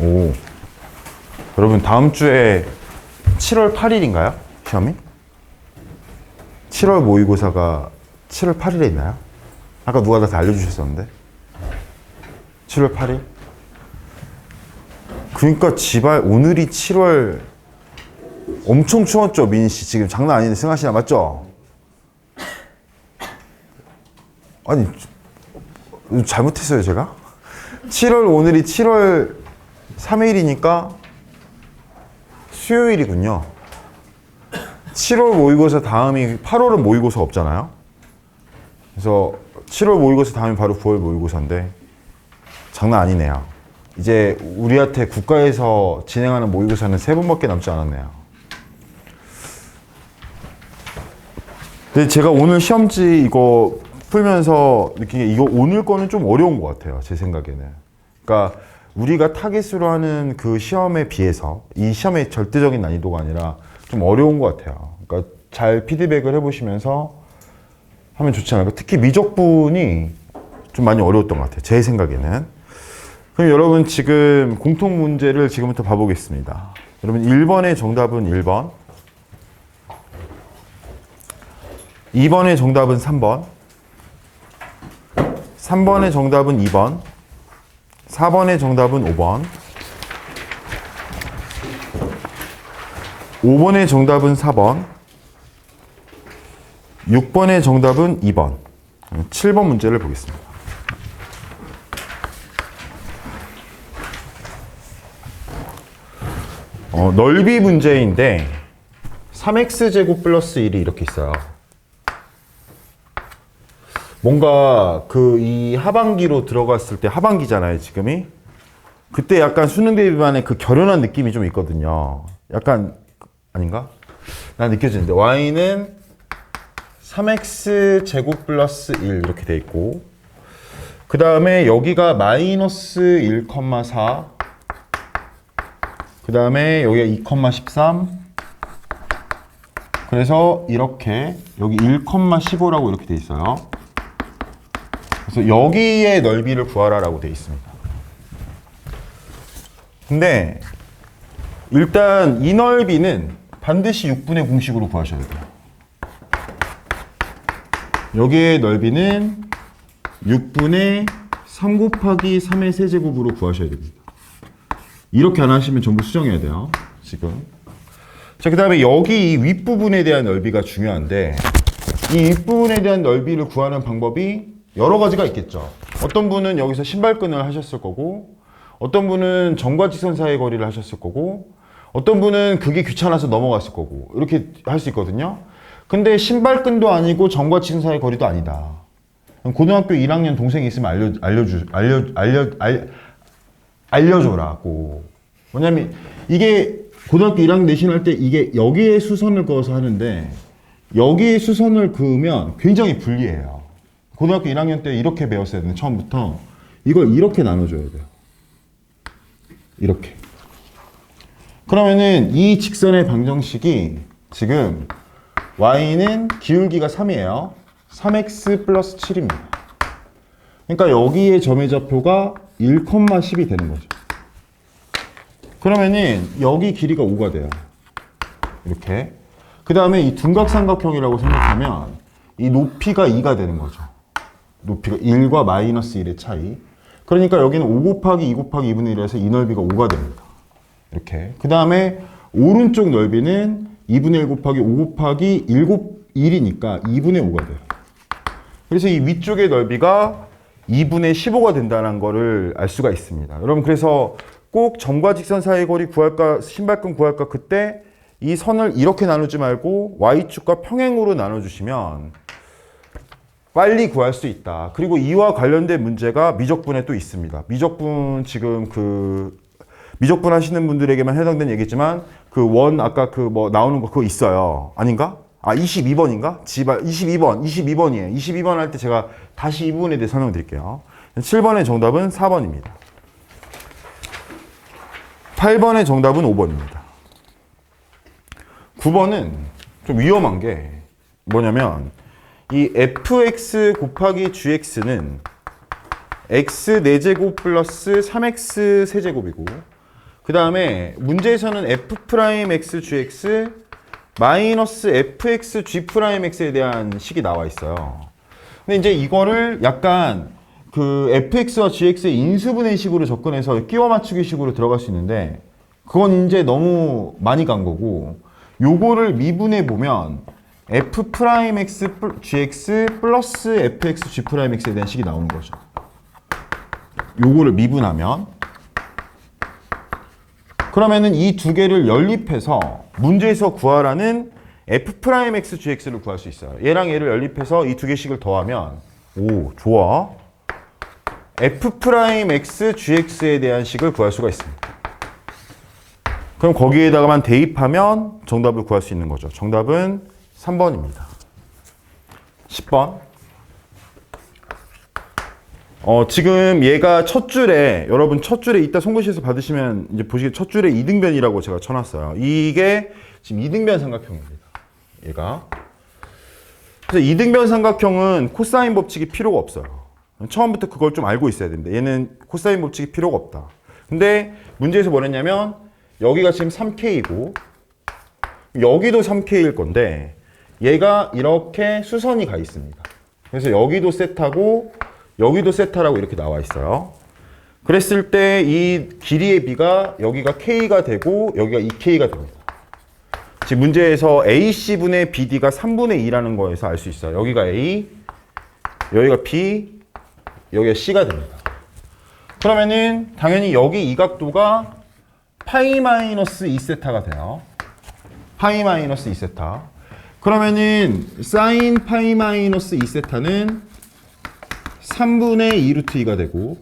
오. 여러분, 다음 주에 7월 8일인가요? 시험이? 7월 모의고사가 7월 8일에 있나요? 아까 누가 다 알려주셨었는데. 7월 8일? 그러니까 지발 오늘이 7월 엄청 추웠죠, 민희 씨. 지금 장난 아닌데 승하 씨나 맞죠? 아니, 잘못했어요, 제가? 7월 오늘이 7월 3일이니까 수요일이군요. 7월 모의고사 다음이 8월은 모의고사 없잖아요. 그래서 7월 모의고사 다음이 바로 9월 모의고사인데 장난 아니네요. 이제 우리한테 국가에서 진행하는 모의고사는 3번밖에 남지 않았네요. 근데 제가 오늘 시험지 이거 풀면서 느낀 게 이거 오늘 거는 좀 어려운 것 같아요. 제 생각에는. 그러니까 우리가 타깃으로 하는 그 시험에 비해서 이 시험의 절대적인 난이도가 아니라 좀 어려운 것 같아요. 그러니까 잘 피드백을 해보시면서 하면 좋지 않을까. 특히 미적분이 좀 많이 어려웠던 것 같아요. 제 생각에는. 그럼 여러분 지금 공통 문제를 지금부터 봐보겠습니다. 여러분 1번의 정답은 1번, 2번의 정답은 3번, 3번의 정답은 2번, 4번의 정답은 5번, 5번의 정답은 4번, 6번의 정답은 2번, 7번 문제를 보겠습니다. 넓이 문제인데 3x제곱 플러스 1이 이렇게 있어요. 뭔가 이 하반기로 들어갔을 때, 하반기잖아요, 지금이. 그때 약간 수능 대비반의 그 결연한 느낌이 좀 있거든요. 약간, 아닌가? 난 느껴지는데. y는 3x 제곱 플러스 1 이렇게 돼 있고, 그 다음에 여기가 마이너스 1,4, 그 다음에 여기가 2,13, 그래서 이렇게 여기 1,15라고 이렇게 돼 있어요. 그래서 여기의 넓이를 구하라라고 되어 있습니다. 근데 일단 이 넓이는 반드시 6분의 공식으로 구하셔야 돼요. 여기의 넓이는 6분의 3 곱하기 3의 세제곱으로 구하셔야 됩니다. 이렇게 안 하시면 전부 수정해야 돼요, 지금. 자, 그 다음에 여기 이 윗부분에 대한 넓이가 중요한데, 이 윗부분에 대한 넓이를 구하는 방법이 여러 가지가 있겠죠. 어떤 분은 여기서 신발끈을 하셨을 거고, 어떤 분은 점과 직선 사이의 거리를 하셨을 거고, 어떤 분은 그게 귀찮아서 넘어갔을 거고, 이렇게 할 수 있거든요. 근데 신발끈도 아니고 점과 직선 사이의 거리도 아니다. 고등학교 1학년 동생이 있으면 알려줘라고. 뭐냐면 이게 고등학교 1학년 내신할 때 이게 여기에 수선을 그어서 하는데, 여기에 수선을 그으면 굉장히 불리해요. 고등학교 1학년 때 이렇게 배웠어야 되는데, 처음부터 이걸 이렇게 나눠줘야 돼요. 이렇게. 그러면은 이 직선의 방정식이 지금 y는 기울기가 3이에요. 3x 플러스 7입니다. 그러니까 여기에 점의 좌표가 1,10이 되는 거죠. 그러면은 여기 길이가 5가 돼요. 이렇게. 그 다음에 이 둔각삼각형이라고 생각하면 이 높이가 2가 되는 거죠. 높이가 1과 마이너스 1의 차이. 그러니까 여기는 5 곱하기 2 곱하기 2분의 1에서 이 넓이가 5가 됩니다. 이렇게. 그 다음에 오른쪽 넓이는 2분의 1 곱하기 5 곱하기 1이니까 2분의 5가 돼요. 그래서 이 위쪽의 넓이가 2분의 15가 된다는 거를 알 수가 있습니다. 여러분, 그래서 꼭 점과 직선 사이의 거리 구할까, 신발끈 구할까, 그때 이 선을 이렇게 나누지 말고 y축과 평행으로 나눠주시면 빨리 구할 수 있다. 그리고 이와 관련된 문제가 미적분에 또 있습니다. 미적분 지금 미적분 하시는 분들에게만 해당되는 얘기지만 아까 나오는 거 그거 있어요. 아닌가? 22번인가? 22번이에요. 22번 할 때 제가 다시 이 부분에 대해 설명드릴게요. 7번의 정답은 4번입니다. 8번의 정답은 5번입니다. 9번은 좀 위험한 게 뭐냐면 이 fx 곱하기 gx는 x 4제곱 플러스 3x 세제곱이고 그 다음에 문제에서는 f'xgx 마이너스 fxg'x에 대한 식이 나와 있어요. 근데 이제 이거를 약간 그 fx와 gx의 인수분해식으로 접근해서 끼워 맞추기 식으로 들어갈 수 있는데 그건 이제 너무 많이 간 거고, 요거를 미분해 보면 f'xgx 플러스 fxg'x에 대한 식이 나오는 거죠. 요거를 미분하면, 그러면은 이 두 개를 연립해서 문제에서 구하라는 f'xgx를 구할 수 있어요. 얘랑 얘를 연립해서 이 두 개씩을 더하면, 오, 좋아. f'xgx에 대한 식을 구할 수가 있습니다. 그럼 거기에다가만 대입하면 정답을 구할 수 있는 거죠. 정답은 3번입니다. 10번. 지금 얘가 첫 줄에, 여러분 첫 줄에 이따 송글씨에서 받으시면 이제 보시기 첫 줄에 이등변이라고 제가 쳐놨어요. 이게 지금 이등변 삼각형입니다. 얘가. 그래서 이등변 삼각형은 코사인 법칙이 필요가 없어요. 처음부터 그걸 좀 알고 있어야 됩니다. 얘는 코사인 법칙이 필요가 없다. 근데 문제에서 뭐랬냐면 여기가 지금 3K이고 여기도 3K일 건데 얘가 이렇게 수선이 가 있습니다. 그래서 여기도 세타고 여기도 세타라고 이렇게 나와 있어요. 그랬을 때 이 길이의 비가 여기가 K가 되고 여기가 2K가 됩니다. 지금 문제에서 AC분의 BD가 3분의 2라는 거에서 알 수 있어요. 여기가 A, 여기가 B, 여기가 C가 됩니다. 그러면은 당연히 여기 이 각도가 파이 마이너스 2세타가 돼요. 파이 마이너스 2세타. 그러면은 사인 파이 마이너스 2세타는 3분의 2 루트 2가 되고,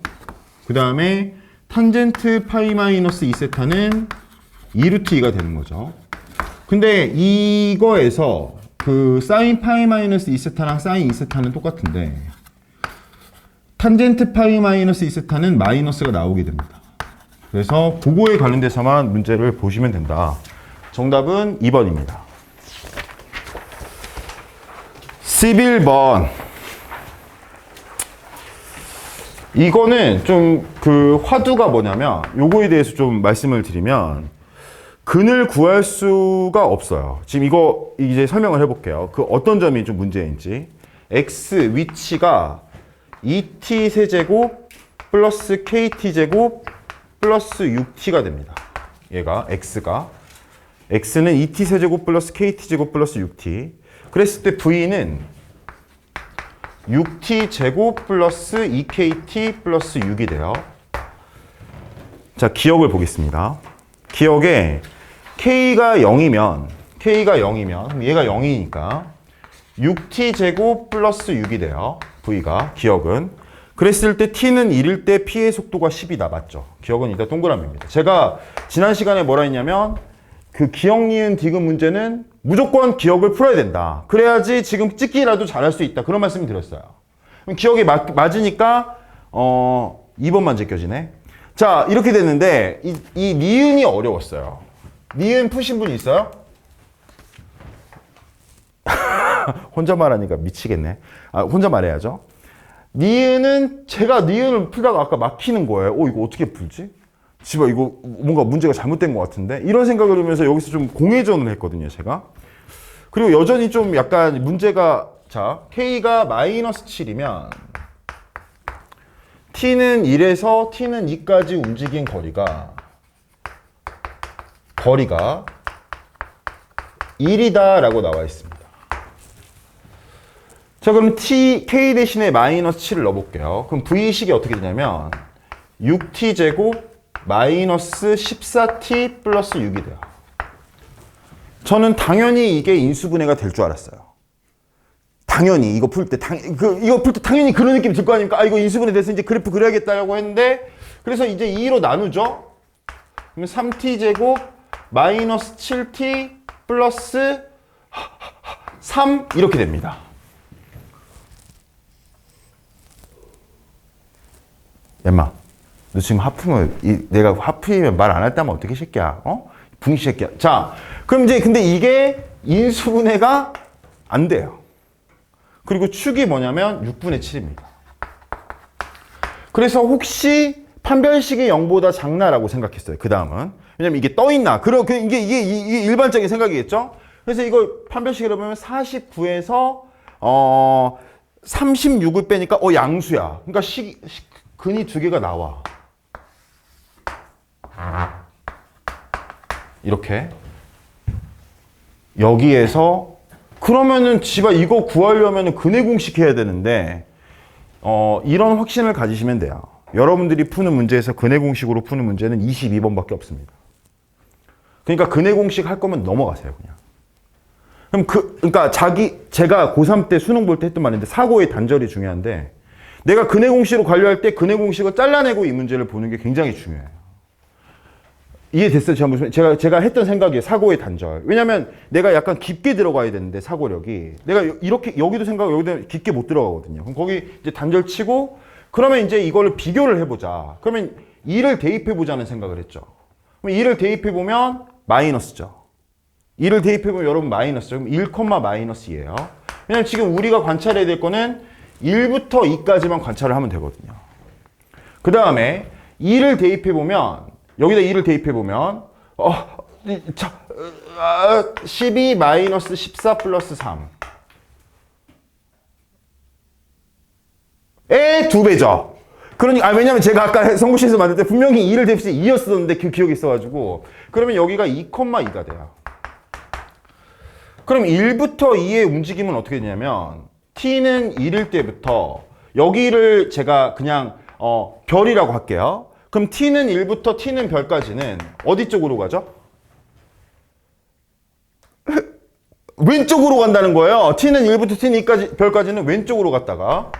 그 다음에 탄젠트 파이 마이너스 2세타는 2 루트 2가 되는 거죠. 근데 이거에서 그 사인 파이 마이너스 2세타랑 사인 2세타는 똑같은데 탄젠트 파이 마이너스 2세타는 마이너스가 나오게 됩니다. 그래서 그거에 관련돼서만 문제를 보시면 된다. 정답은 2번입니다. 11번. 이거는 좀 그 화두가 뭐냐면 요거에 대해서 좀 말씀을 드리면 근을 구할 수가 없어요. 지금 이거 이제 설명을 해볼게요. 그 어떤 점이 좀 문제인지. x 위치가 2t 세제곱 플러스 kt 제곱 플러스 6t가 됩니다. 얘가 x가 x는 2t 세제곱 플러스 kt 제곱 플러스 6t. 그랬을 때 v는 6t 제곱 플러스 2kt 플러스 6이 돼요. 자, 기억을 보겠습니다. 기억에 k가 0이면 그럼 얘가 0이니까 6t 제곱 플러스 6이 돼요. v가 기억은. 그랬을 때 t는 1일 때 p의 속도가 10이다. 맞죠? 기억은 이따 동그라미입니다. 제가 지난 시간에 뭐라 했냐면 그 기억, 니은, 디귿 문제는 무조건 기억을 풀어야 된다. 그래야지 지금 찍기라도 잘할 수 있다. 그런 말씀 드렸어요. 그럼 기억이 맞으니까 2번만 제껴지네. 자, 이렇게 됐는데 이 니은이 어려웠어요. 니은 푸신 분 있어요? 혼자 말하니까 미치겠네. 혼자 말해야죠. 니은은 제가 니은을 풀다가 아까 막히는 거예요. 이거 어떻게 풀지? 집에 이거 뭔가 문제가 잘못된 것 같은데? 이런 생각을 하면서 여기서 좀 공회전을 했거든요, 제가. 그리고 여전히 좀 약간 문제가, 자, K가 마이너스 7이면 T는 1에서 T는 2까지 움직인 거리가 1이다 라고 나와 있습니다. 자, 그럼 K 대신에 마이너스 7을 넣어볼게요. 그럼 V식이 어떻게 되냐면 6t 제곱 마이너스 14t 플러스 6이 돼요. 저는 당연히 이게 인수분해가 될 줄 알았어요. 당연히 이거 풀 때 당연히 그런 느낌이 들 거 아닙니까? 이거 인수분해 돼서 이제 그래프 그려야겠다라고 했는데, 그래서 이제 2로 나누죠. 그러면 3t 제곱 마이너스 7t 플러스 3 이렇게 됩니다. 엠마, 너 지금 하품을, 내가 하품이면 말 안 할 때 하면 어떻게 새끼야? 붕시 새끼야. 자, 그럼 이제 근데 이게 인수분해가 안 돼요. 그리고 축이 뭐냐면 6분의 7입니다. 그래서 혹시 판별식이 0보다 작나라고 생각했어요. 그 다음은. 왜냐면 이게 떠있나. 이게 일반적인 생각이겠죠? 그래서 이걸 판별식이라고 보면 49에서 36을 빼니까 양수야. 그러니까 근이 두 개가 나와. 이렇게. 여기에서 그러면은 지가 이거 구하려면 근의 공식 해야 되는데 이런 확신을 가지시면 돼요. 여러분들이 푸는 문제에서 근의 공식으로 푸는 문제는 22번밖에 없습니다. 그러니까 근의 공식 할 거면 넘어가세요, 그냥. 그럼 그러니까 제가 고3 때 수능 볼 때 했던 말인데 사고의 단절이 중요한데 내가 근의 공식으로 관리할 때 근의 공식을 잘라내고 이 문제를 보는 게 굉장히 중요해요. 이해됐어요? 제가 했던 생각이에요. 사고의 단절. 왜냐면 내가 약간 깊게 들어가야 되는데 사고력이 내가 이렇게 여기도 깊게 못 들어가거든요. 그럼 거기 이제 단절 치고 그러면 이제 이거를 비교를 해보자. 그러면 2를 대입해보자는 생각을 했죠. 그럼 2를 대입해보면 마이너스죠. 2를 대입해보면 여러분 마이너스죠. 그럼 1, 마이너스예요. 왜냐면 지금 우리가 관찰해야 될 거는 1부터 2까지만 관찰을 하면 되거든요. 그 다음에 2를 대입해보면 여기다 2를 대입해보면 12 마이너스 14 플러스 3 에 2배죠. 그러니까 왜냐면 제가 아까 성구시에서 만들 때 분명히 2를 대입해서 2였었는데 그 기억이 있어가지고 그러면 여기가 2,2가 돼요. 그럼 1부터 2의 움직임은 어떻게 되냐면 t는 1일 때부터 여기를 제가 그냥 별이라고 할게요. 그럼 t는 1부터 t는 별까지는 어디 쪽으로 가죠? 왼쪽으로 간다는 거예요. t는 1부터 t는 2까지, 별까지는 왼쪽으로 갔다가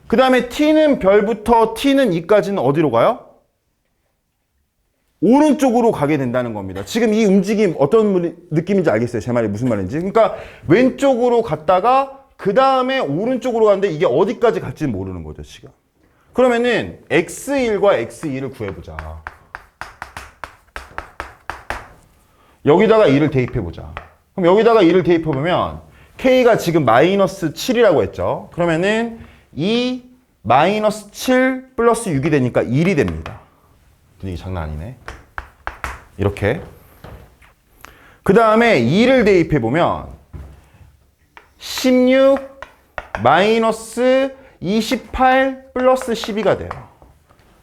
그 다음에 t는 별부터 t는 2까지는 어디로 가요? 오른쪽으로 가게 된다는 겁니다. 지금 이 움직임 어떤 느낌인지 알겠어요? 제 말이 무슨 말인지. 그러니까 왼쪽으로 갔다가 그 다음에 오른쪽으로 가는데 이게 어디까지 갈지는 모르는 거죠, 지금. 그러면은 x1과 x2를 구해보자. 여기다가 2를 대입해보자. 그럼 여기다가 2를 대입해보면 k가 지금 마이너스 7이라고 했죠. 그러면은 2 마이너스 7 플러스 6이 되니까 1이 됩니다. 분위기 장난 아니네. 이렇게. 그 다음에 2를 대입해보면 16 마이너스 28 플러스 12가 돼요.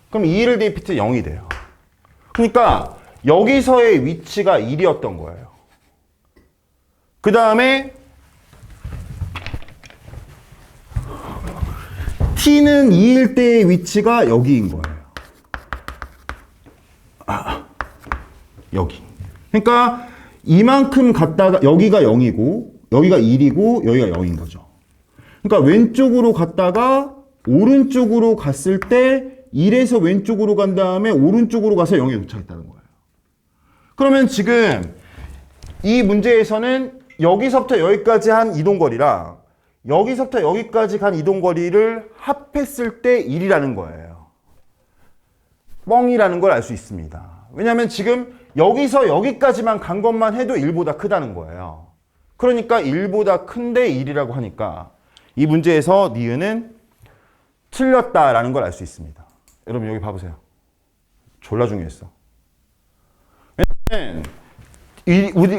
그럼 2를 대입했을 때 0이 돼요. 그러니까 여기서의 위치가 1이었던 거예요. 그 다음에 t는 2일 때의 위치가 여기인 거예요. 여기. 그러니까 이만큼 갔다가 여기가 0이고 여기가 1이고 여기가 0인 거죠. 그러니까 왼쪽으로 갔다가 오른쪽으로 갔을 때 1에서 왼쪽으로 간 다음에 오른쪽으로 가서 0에 도착했다는 거예요. 그러면 지금 이 문제에서는 여기서부터 여기까지 한 이동거리랑 여기서부터 여기까지 간 이동거리를 합했을 때 1이라는 거예요. 뻥이라는 걸 알 수 있습니다. 왜냐하면 지금 여기서 여기까지만 간 것만 해도 1보다 크다는 거예요. 그러니까 1보다 큰데 1이라고 하니까 이 문제에서 니은은 틀렸다라는 걸 알 수 있습니다. 여러분 여기 봐보세요. 졸라 중요했어. 왜냐면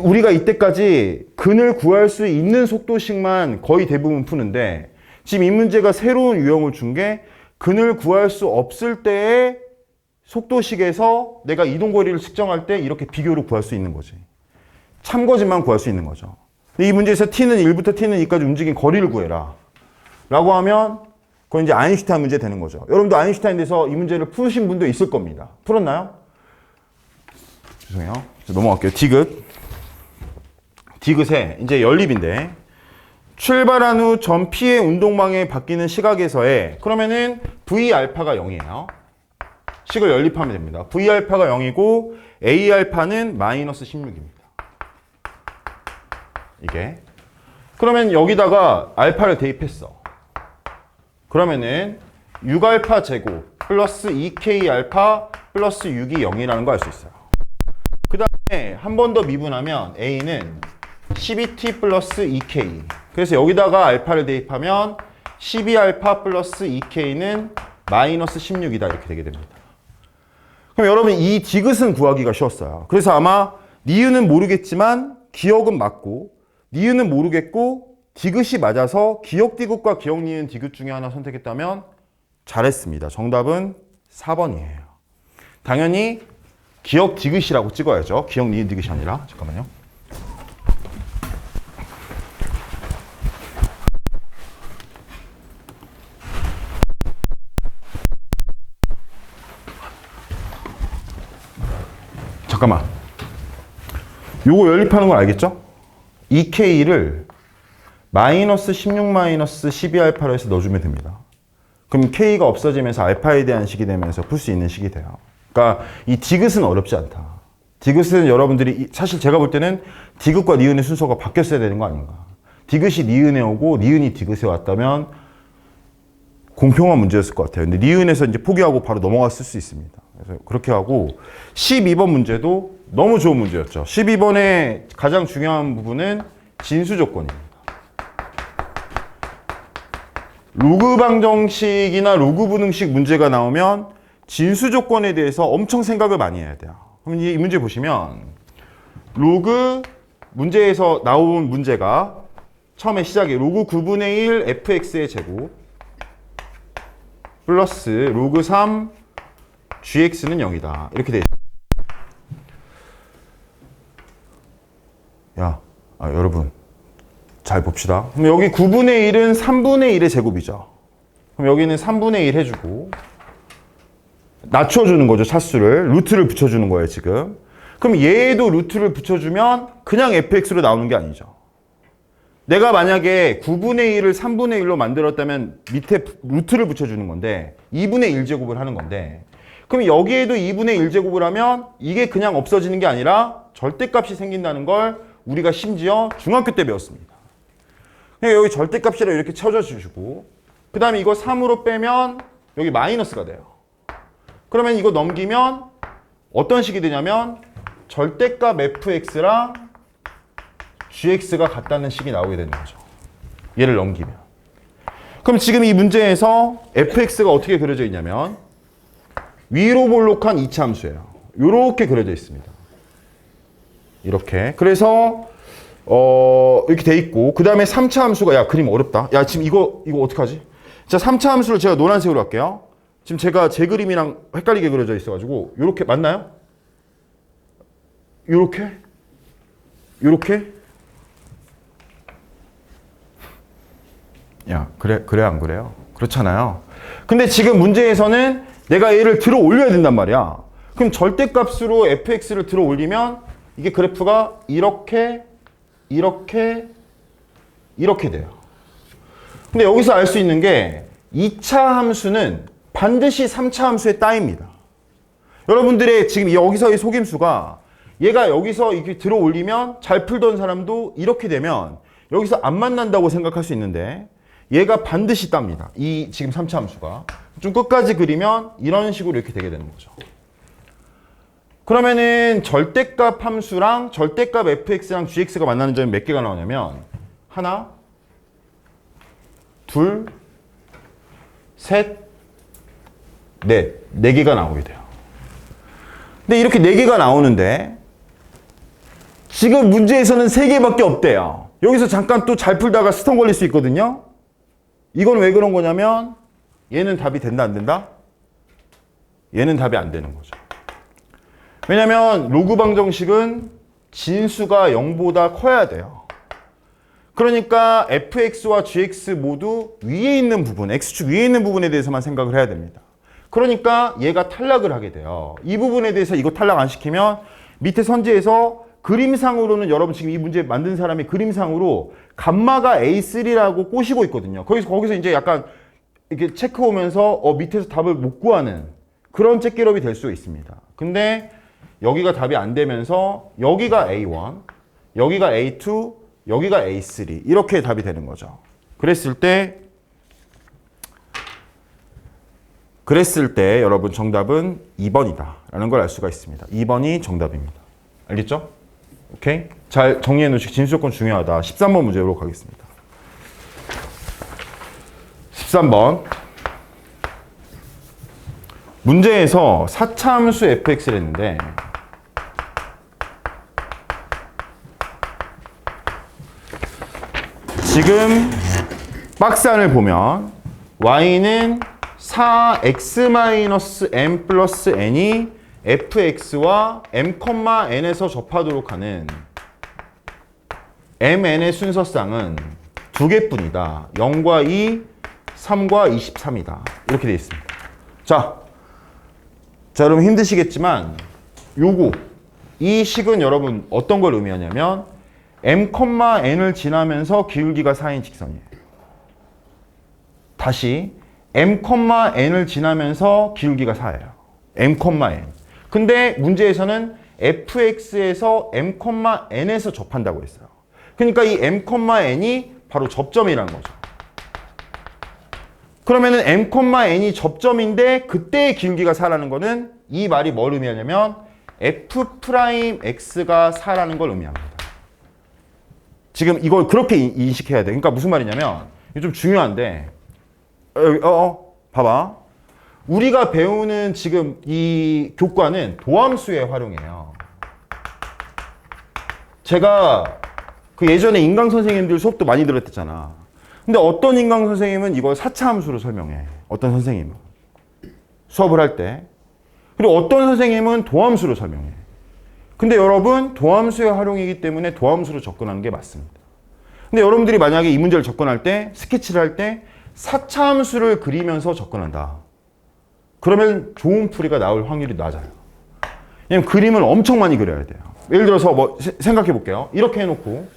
우리가 이때까지 근을 구할 수 있는 속도식만 거의 대부분 푸는데 지금 이 문제가 새로운 유형을 준 게 근을 구할 수 없을 때의 속도식에서 내가 이동거리를 측정할 때 이렇게 비교로 구할 수 있는 거지. 참거짓만 구할 수 있는 거죠. 근데 이 문제에서 t는 1부터 t는 2까지 움직인 거리를 구해라 라고 하면 그건 이제 아인슈타인 문제 되는 거죠. 여러분도 아인슈타인 돼서 이 문제를 푸신 분도 있을 겁니다. 풀었나요? 죄송해요. 넘어갈게요. 디귿에 이제 연립인데 출발한 후 전 P의 운동방향이 바뀌는 시각에서의 그러면은 V알파가 0이에요. 식을 연립하면 됩니다. V알파가 0이고 A알파는 마이너스 16입니다. 이게. 그러면 여기다가 알파를 대입했어. 그러면은 6알파 제곱 플러스 2K 알파 플러스 6이 0이라는 거 알 수 있어요. 그 다음에 한 번 더 미분하면 A는 12T 플러스 2K. 그래서 여기다가 알파를 대입하면 12알파 플러스 2K는 마이너스 16이다 이렇게 되게 됩니다. 그럼 여러분 이 디귿은 구하기가 쉬웠어요. 그래서 아마 니은은 모르겠지만 기억은 맞고, 니은은 모르겠고 디귿이 맞아서 기억 디귿과 기억 니은 디귿 중에 하나 선택했다면 잘했습니다. 정답은 4번이에요. 당연히 기억 디귿이라고 찍어야죠. 기억 니은 디귿이 아니라. 잠깐만요. 잠깐만. 요거 연립하는 걸 알겠죠? 2K를 마이너스 16 마이너스 12알파로 해서 넣어주면 됩니다. 그럼 K가 없어지면서 알파에 대한 식이 되면서 풀 수 있는 식이 돼요. 그러니까 이 디귿은 어렵지 않다. 디귿은 여러분들이 사실 제가 볼 때는 디귿과 니은의 순서가 바뀌었어야 되는 거 아닌가. 디귿이 니은에 오고 니은이 디귿에 왔다면 공평한 문제였을 것 같아요. 근데 니은에서 이제 포기하고 바로 넘어갔을 수 있습니다. 그래서 그렇게 하고 12번 문제도 너무 좋은 문제였죠. 12번의 가장 중요한 부분은 진수 조건입니다. 로그 방정식이나 로그 분응식 문제가 나오면 진수 조건에 대해서 엄청 생각을 많이 해야 돼요. 그럼 이 문제 보시면 로그 문제에서 나온 문제가 처음에 시작이 로그 9분의 1 fx의 제곱 플러스 로그 3 gx는 0이다. 이렇게 돼 있어요. 여러분 잘 봅시다. 그럼 여기 9분의 1은 3분의 1의 제곱이죠. 그럼 여기는 3분의 1 해주고 낮춰주는 거죠. 차수를. 루트를 붙여주는 거예요 지금. 그럼 얘에도 루트를 붙여주면 그냥 fx로 나오는 게 아니죠. 내가 만약에 9분의 1을 3분의 1로 만들었다면 밑에 루트를 붙여주는 건데 2분의 1제곱을 하는 건데, 그럼 여기에도 2분의 1제곱을 하면 이게 그냥 없어지는 게 아니라 절대값이 생긴다는 걸 우리가 심지어 중학교 때 배웠습니다. 그러니까 여기 절대값이라 이렇게 쳐줘주시고 그 다음에 이거 3으로 빼면 여기 마이너스가 돼요. 그러면 이거 넘기면 어떤 식이 되냐면 절대값 fx랑 gx가 같다는 식이 나오게 되는 거죠. 얘를 넘기면. 그럼 지금 이 문제에서 fx가 어떻게 그려져 있냐면 위로 볼록한 이차 함수예요. 이렇게 그려져 있습니다. 이렇게. 그래서 이렇게 돼 있고 그 다음에 3차 함수가, 야 그림 어렵다. 야 지금 이거 어떡하지? 자 3차 함수를 제가 노란색으로 할게요. 지금 제가 제 그림이랑 헷갈리게 그려져 있어가지고 이렇게 맞나요? 이렇게? 야 그래 안 그래요? 그렇잖아요. 근데 지금 문제에서는 내가 얘를 들어 올려야 된단 말이야. 그럼 절대값으로 fx를 들어 올리면 이게 그래프가 이렇게 돼요. 근데 여기서 알 수 있는 게 2차 함수는 반드시 3차 함수에 따입니다. 여러분들의 지금 여기서의 속임수가 얘가 여기서 이렇게 들어 올리면 잘 풀던 사람도 이렇게 되면 여기서 안 만난다고 생각할 수 있는데 얘가 반드시 땁니다. 이 지금 3차 함수가. 좀 끝까지 그리면 이런 식으로 이렇게 되게 되는 거죠. 그러면은 절대값 함수랑 절대값 fx랑 gx가 만나는 점이 몇 개가 나오냐면 하나, 둘, 셋, 넷. 4개가 나오게 돼요. 근데 이렇게 4개가 나오는데 지금 문제에서는 3개밖에 없대요. 여기서 잠깐 또 잘 풀다가 스턴 걸릴 수 있거든요. 이건 왜 그런 거냐면 얘는 답이 된다 안 된다? 얘는 답이 안 되는 거죠. 왜냐면 로그 방정식은 진수가 0보다 커야 돼요. 그러니까 fx와 gx 모두 위에 있는 부분, x축 위에 있는 부분에 대해서만 생각을 해야 됩니다. 그러니까 얘가 탈락을 하게 돼요. 이 부분에 대해서 이거 탈락 안 시키면 밑에 선지에서 그림상으로는 여러분 지금 이 문제 만든 사람이 그림상으로 감마가 A3라고 꼬시고 있거든요. 거기서 이제 약간 이렇게 체크 오면서 밑에서 답을 못 구하는 그런 째끼럽이 될 수 있습니다. 근데 여기가 답이 안 되면서 여기가 A1, 여기가 A2, 여기가 A3 이렇게 답이 되는 거죠. 그랬을 때 여러분 정답은 2번이다 라는 걸 알 수가 있습니다. 2번이 정답입니다. 알겠죠? 오케이? 잘 정리해 놓으시고 진수조건 중요하다. 13번 문제로 가겠습니다. 13번 문제에서 4차 함수 fx를 했는데 지금 박스 안을 보면 y는 4x-m 플러스 n이 fx와 m,n에서 접하도록 하는 mn의 순서쌍은 두 개뿐이다. 0과 2, 3과 23이다. 이렇게 되어 있습니다. 자, 여러분 힘드시겠지만 이 식은 여러분 어떤 걸 의미하냐면 m,n을 지나면서 기울기가 4인 직선이에요. 다시 m,n을 지나면서 기울기가 4예요. m,n. 근데 문제에서는 fx에서 m,n에서 접한다고 했어요. 그러니까 이 m,n이 바로 접점이라는 거죠. 그러면은 m,n이 접점인데 그때의 기울기가 4라는 거는 이 말이 뭘 의미하냐면 f'x가 4라는 걸 의미합니다. 지금 이걸 그렇게 인식해야 돼. 그러니까 무슨 말이냐면 이게 좀 중요한데 봐봐. 우리가 배우는 지금 이 교과는 도함수의 활용이에요. 제가 그 예전에 인강 선생님들 수업도 많이 들었댔잖아. 근데 어떤 인강 선생님은 이걸 4차 함수로 설명해. 어떤 선생님은 수업을 할 때. 그리고 어떤 선생님은 도함수로 설명해. 근데 여러분 도함수의 활용이기 때문에 도함수로 접근하는 게 맞습니다. 근데 여러분들이 만약에 이 문제를 접근할 때 스케치를 할 때 4차 함수를 그리면서 접근한다. 그러면 좋은 풀이가 나올 확률이 낮아요. 왜냐면 그림을 엄청 많이 그려야 돼요. 예를 들어서 뭐 생각해 볼게요. 이렇게 해놓고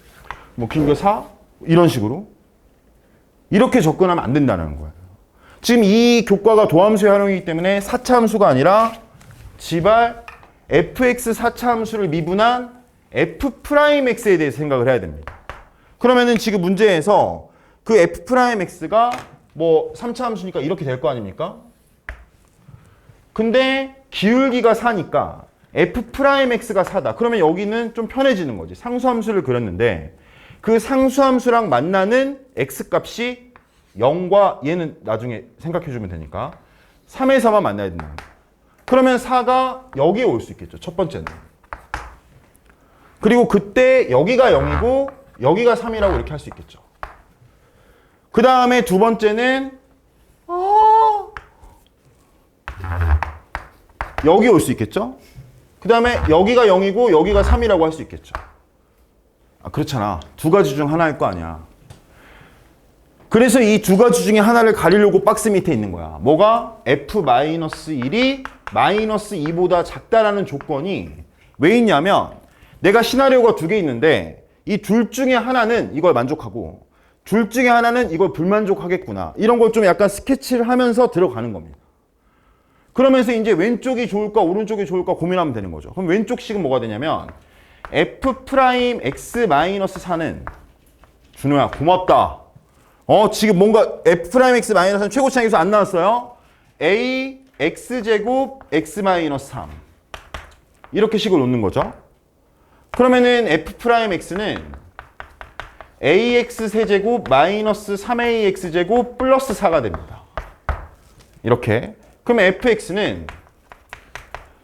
뭐 기울기 4 이런 식으로 이렇게 접근하면 안 된다는 거예요. 지금 이 교과가 도함수의 활용이기 때문에 4차 함수가 아니라 지발 fx 4차 함수를 미분한 f'x에 대해서 생각을 해야 됩니다. 그러면은 지금 문제에서 그 f'x가 뭐 3차 함수니까 이렇게 될 거 아닙니까? 근데 기울기가 4니까 f'x가 4다. 그러면 여기는 좀 편해지는 거지. 상수함수를 그렸는데 그 상수함수랑 만나는 x값이 0과 얘는 나중에 생각해 주면 되니까 3에서만 만나야 된다. 그러면 4가 여기에 올 수 있겠죠. 첫 번째는. 그리고 그때 여기가 0이고 여기가 3이라고 이렇게 할 수 있겠죠. 그 다음에 두 번째는 여기 올 수 있겠죠. 그 다음에 여기가 0이고 여기가 3이라고 할 수 있겠죠. 그렇잖아. 두 가지 중 하나일 거 아니야. 그래서 이 두 가지 중에 하나를 가리려고 박스 밑에 있는 거야. 뭐가? f-1이 -2보다 작다라는 조건이 왜 있냐면 내가 시나리오가 두 개 있는데 이 둘 중에 하나는 이걸 만족하고 둘 중에 하나는 이걸 불만족하겠구나. 이런 걸 좀 약간 스케치를 하면서 들어가는 겁니다. 그러면서 이제 왼쪽이 좋을까 오른쪽이 좋을까 고민하면 되는 거죠. 그럼 왼쪽 식은 뭐가 되냐면 f'x-4는 준호야 고맙다. 지금 뭔가 f'x-4는 최고차항에서 안 나왔어요? a x제곱 x-3 이렇게 식을 놓는 거죠. 그러면은 f'x는 ax 세제곱 마이너스 3ax제곱 플러스 4가 됩니다. 이렇게. 그럼 fx는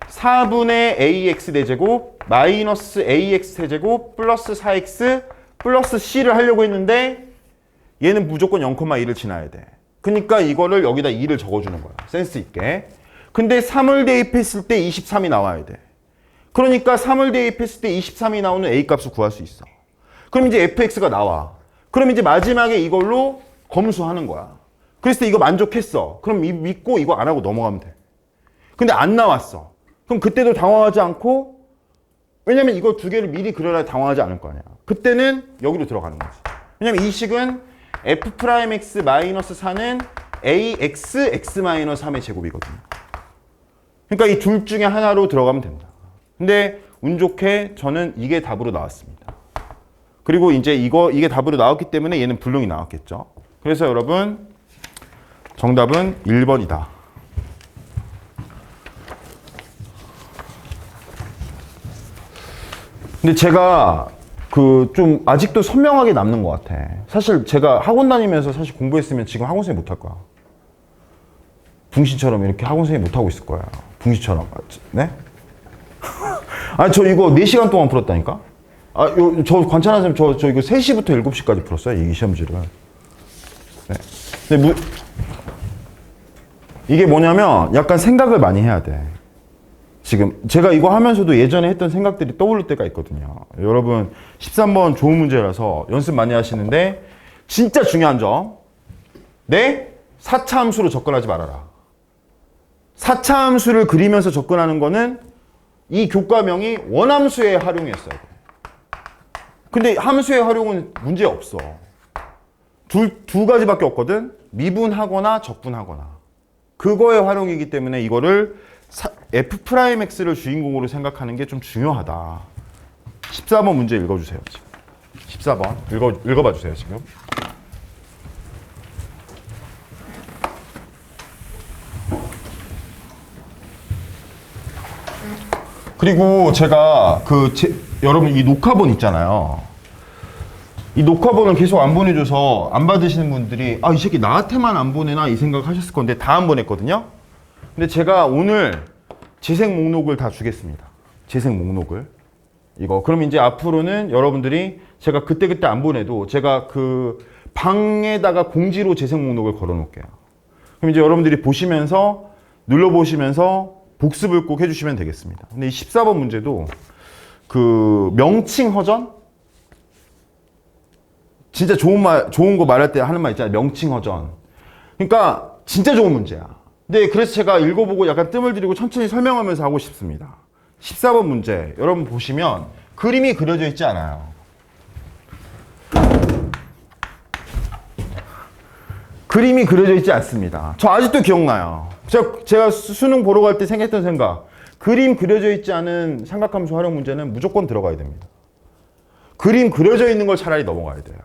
4분의 ax 대제곱 마이너스 ax 세제곱 플러스 4x 플러스 c를 하려고 했는데 얘는 무조건 0,2를 지나야 돼. 그러니까 이거를 여기다 2를 적어주는 거야. 센스 있게. 근데 3을 대입했을 때 23이 나와야 돼. 그러니까 3을 대입했을 때 23이 나오는 a 값을 구할 수 있어. 그럼 이제 fx가 나와. 그럼 이제 마지막에 이걸로 검수하는 거야. 그랬을 때 이거 만족했어. 그럼 믿고 이거 안 하고 넘어가면 돼. 근데 안 나왔어. 그럼 그때도 당황하지 않고, 왜냐면 이거 두 개를 미리 그려야 당황하지 않을 거 아니야. 그때는 여기로 들어가는 거지. 왜냐면 이 식은 f'x-4는 ax x-3의 제곱이거든요. 그러니까 이 둘 중에 하나로 들어가면 됩니다. 근데 운 좋게 저는 이게 답으로 나왔습니다. 그리고 이제 이게 답으로 나왔기 때문에 얘는 불능이 나왔겠죠. 그래서 여러분 정답은 1번이다. 근데 제가 좀 아직도 선명하게 남는 것 같아. 사실 제가 학원 다니면서 사실 공부했으면 지금 학원 선생님 못할 거야. 붕신처럼 이렇게 학원 선생님 못하고 있을 거야. 붕신처럼. 네? 아니, 저 이거 4시간 동안 풀었다니까? 저 관찰하세요. 저 이거 3시부터 7시까지 풀었어요. 이 시험지를. 네. 근데 이게 뭐냐면 약간 생각을 많이 해야 돼. 지금 제가 이거 하면서도 예전에 했던 생각들이 떠오를 때가 있거든요. 여러분 13번 좋은 문제라서 연습 많이 하시는데 진짜 중요한 점. 네? 4차 함수로 접근하지 말아라. 4차 함수를 그리면서 접근하는 거는 이 교과명이 원함수에 활용했어야 돼. 근데 함수의 활용은 문제 없어. 두 가지밖에 없거든. 미분하거나 적분하거나. 그거의 활용이기 때문에 이거를 F'X를 주인공으로 생각하는 게 좀 중요하다. 14번 문제 읽어주세요. 지금. 14번 읽어봐 주세요. 지금. 그리고 제가 여러분 이 녹화본 있잖아요. 이 녹화본을 계속 안 보내줘서 안 받으시는 분들이 이 새끼 나한테만 안 보내나 이 생각하셨을 건데 다 안 보냈거든요. 근데 제가 오늘 재생 목록을 다 주겠습니다. 재생 목록을. 이거 그럼 이제 앞으로는 여러분들이 제가 그때그때 안 보내도 제가 그 방에다가 공지로 재생 목록을 걸어 놓을게요. 그럼 이제 여러분들이 보시면서 눌러보시면서 복습을 꼭 해주시면 되겠습니다. 근데 이 14번 문제도 그 명칭 허전? 진짜 좋은 거 말할 때 하는 말 있잖아요. 명칭 허전. 그러니까 진짜 좋은 문제야. 근데 그래서 제가 읽어보고 약간 뜸을 들이고 천천히 설명하면서 하고 싶습니다. 14번 문제. 여러분 보시면 그림이 그려져 있지 않아요. 그림이 그려져 있지 않습니다. 저 아직도 기억나요. 제가 수능 보러 갈 때 생각했던 생각. 그림 그려져 있지 않은 삼각함수 활용 문제는 무조건 들어가야 됩니다. 그림 그려져 있는 걸 차라리 넘어가야 돼요.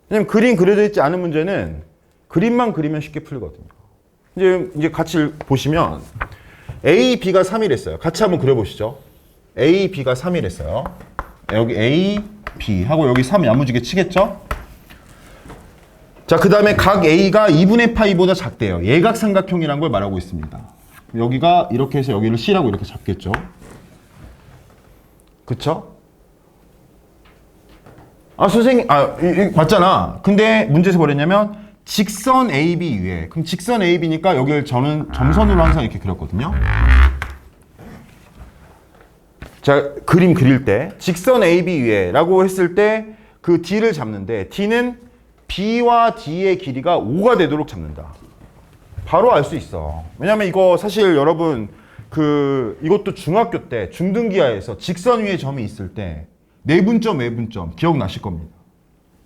왜냐면 그림 그려져 있지 않은 문제는 그림만 그리면 쉽게 풀거든요. 이제 같이 보시면 A, B가 3이랬어요. 같이 한번 그려보시죠. A, B가 3이랬어요. 여기 A, B 하고 여기 3 야무지게 치겠죠? 자, 그 다음에 각 A가 2분의 파이보다 작대요. 예각삼각형이라는 걸 말하고 있습니다. 여기가 이렇게 해서 여기를 C라고 이렇게 잡겠죠. 그쵸? 선생님, 맞잖아. 근데 문제에서 뭐랬냐면 직선 AB 위에. 그럼 직선 AB니까 여기를 저는 점선으로 항상 이렇게 그렸거든요. 자, 그림 그릴 때 직선 AB 위에 라고 했을 때 그 D를 잡는데 D는 B와 D의 길이가 5가 되도록 잡는다. 바로 알 수 있어. 왜냐면 이거 사실 여러분 이것도 중학교 때 중등기하에서 직선 위에 점이 있을 때 내분점, 외분점 기억나실 겁니다.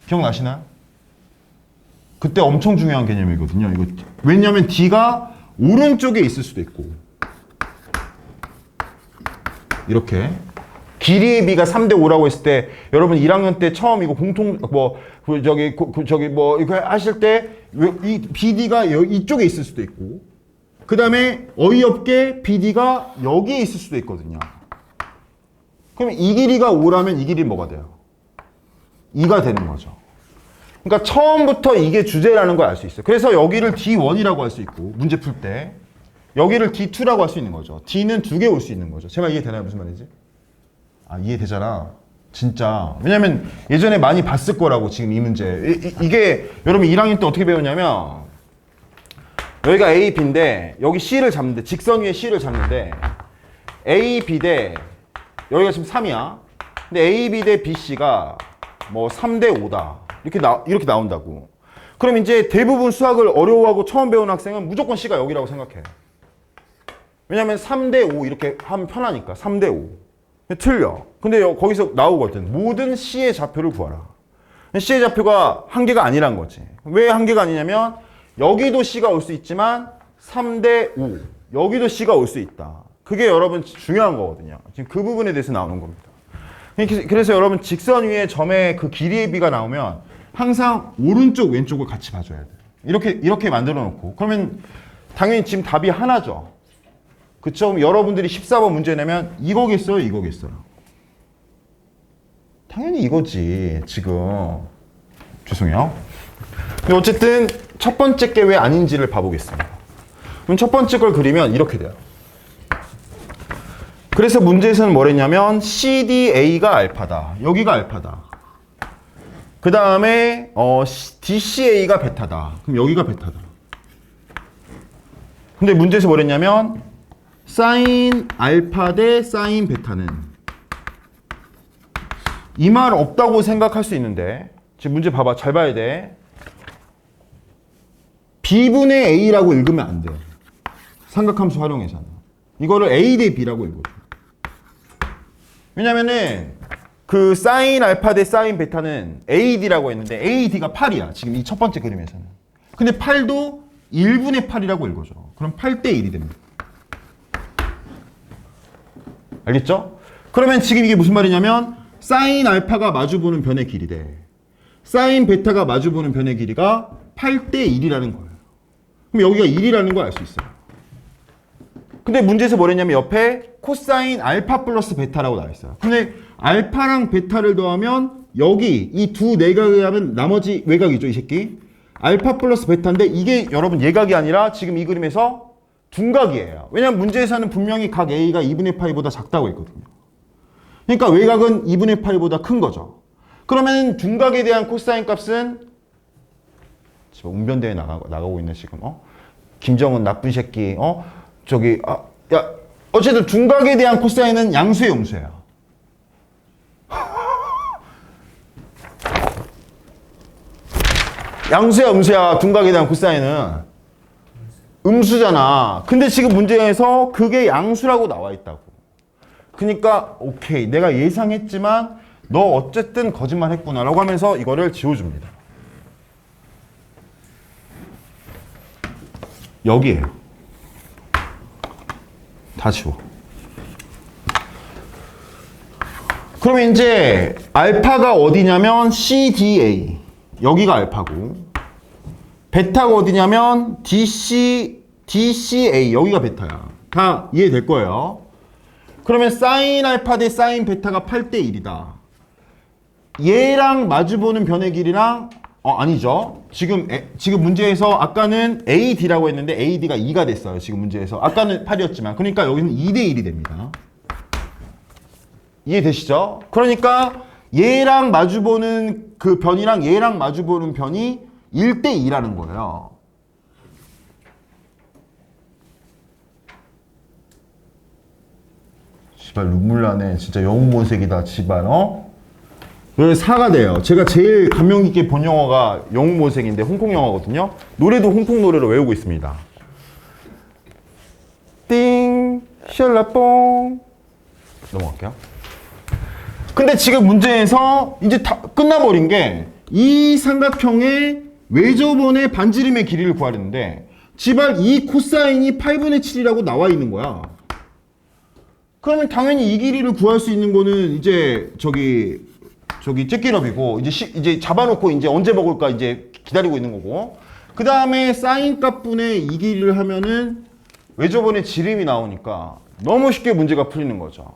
기억나시나요? 그때 엄청 중요한 개념이거든요. 이거 왜냐면 D가 오른쪽에 있을 수도 있고 이렇게 길이의 B가 3대 5라고 했을 때 여러분 1학년 때 처음 이거 공통 이거 하실 때 이 BD가 이쪽에 있을 수도 있고 그 다음에 어이없게 BD가 여기에 있을 수도 있거든요. 그러면 이 길이가 5라면 이 길이는 뭐가 돼요? 2가 되는 거죠. 그러니까 처음부터 이게 주제라는 걸 알 수 있어요. 그래서 여기를 D1이라고 할 수 있고 문제 풀 때 여기를 D2라고 할 수 있는 거죠. D는 2개 올 수 있는 거죠. 제가 이해되나요? 무슨 말인지? 이해되잖아. 진짜. 왜냐면 예전에 많이 봤을 거라고 지금 이 문제. 이게 여러분 1학년 때 어떻게 배웠냐면 여기가 A, B인데 여기 C를 잡는데 직선 위에 C를 잡는데 A, B 대 여기가 지금 3이야. 근데 A, B 대 B, C가 뭐 3대 5다. 이렇게 나온다고. 그럼 이제 대부분 수학을 어려워하고 처음 배우는 학생은 무조건 C가 여기라고 생각해. 왜냐면 3대 5 이렇게 하면 편하니까. 3대 5. 틀려. 근데 거기서 나오거든. 모든 C의 좌표를 구하라. C의 좌표가 한 개가 아니란 거지. 왜 한 개가 아니냐면 여기도 C가 올 수 있지만 3대 5. 여기도 C가 올 수 있다. 그게 여러분 중요한 거거든요. 지금 그 부분에 대해서 나오는 겁니다. 그래서 여러분 직선 위에 점의 그 길이의 B가 나오면 항상 오른쪽 왼쪽을 같이 봐줘야 돼요. 이렇게 만들어 놓고 그러면 당연히 지금 답이 하나죠. 그쵸? 그럼 여러분들이 14번 문제 내면 이거겠어요? 이거겠어요? 당연히 이거지 지금. 죄송해요. 근데 어쨌든 첫 번째 게 왜 아닌지를 봐보겠습니다. 그럼 첫 번째 걸 그리면 이렇게 돼요. 그래서 문제에서는 뭐랬냐면 CDA가 알파다. 여기가 알파다. 그 다음에 DCA가 베타다. 그럼 여기가 베타다. 근데 문제에서 뭐랬냐면 사인 알파 대 사인 베타는 이 말 없다고 생각할 수 있는데 지금 문제 봐봐. 잘 봐야 돼. B분의 A라고 읽으면 안 돼. 삼각함수 활용해서는. 이거를 A 대 B라고 읽어줘. 왜냐면은 그 사인 알파 대 사인 베타는 AD라고 했는데 AD가 8이야. 지금 이 첫 번째 그림에서는. 근데 8도 1분의 8이라고 읽어줘. 그럼 8대 1이 됩니다. 알겠죠? 그러면 지금 이게 무슨 말이냐면 사인 알파가 마주보는 변의 길이래. 사인 베타가 마주보는 변의 길이가 8대 1이라는 거예요. 그럼 여기가 1이라는 걸 알 수 있어요. 근데 문제에서 뭐랬냐면 옆에 코사인 알파 플러스 베타라고 나와 있어요. 근데 알파랑 베타를 더하면 여기 이 두 내각에 하면 나머지 외곽이죠, 이 새끼. 알파 플러스 베타인데 이게 여러분 예각이 아니라 지금 이 그림에서 둔각이에요. 왜냐면 문제에서는 분명히 각 A가 2분의 파이보다 작다고 했거든요. 그러니까 외곽은 2분의 파이보다 큰 거죠. 그러면 둔각에 대한 코사인 값은 지금 웅변대회 나가고 있네 지금. 김정은 나쁜 새끼. 야 어쨌든 둔각에 대한 코사인은 양수의 음수예요. 양수야 음수야. 둔각에 대한 코사인은 음수잖아. 근데 지금 문제에서 그게 양수라고 나와 있다고. 그러니까 오케이 내가 예상했지만 너 어쨌든 거짓말 했구나 라고 하면서 이거를 지워줍니다. 여기에요. 다 지워. 그러면 이제 알파가 어디냐면 CDA. 여기가 알파고. 베타가 어디냐면 DCA. 여기가 베타야. 다 이해될 거예요. 그러면 사인 알파 대 사인 베타가 8대 1이다. 얘랑 마주보는 변의 길이랑 아니죠. 지금 문제에서 아까는 AD라고 했는데 AD가 2가 됐어요. 지금 문제에서. 아까는 8이었지만. 그러니까 여기는 2대 1이 됩니다. 이해되시죠? 그러니까 얘랑 마주보는 그 변이랑 얘랑 마주보는 변이 1대 2라는 거예요. 지발 눈물 나네. 진짜 영웅모색이다. 지발 여기 4가 돼요. 제가 제일 감명 깊게 본 영화가 영웅모색인데 홍콩 영화거든요. 노래도 홍콩 노래로 외우고 있습니다. 띵 셜라뽕 넘어갈게요. 근데 지금 문제에서 이제 다 끝나버린 게 이 삼각형의 외접원의 반지름의 길이를 구하려는데 지발 이 코사인이 8분의 7이라고 나와 있는 거야. 그러면 당연히 이 길이를 구할 수 있는 거는 이제 저기 째끼럽이고 이제 잡아놓고 이제 언제 먹을까 이제 기다리고 있는 거고. 그 다음에 사인 값분의 이 길이를 하면은 외접원의 지름이 나오니까 너무 쉽게 문제가 풀리는 거죠.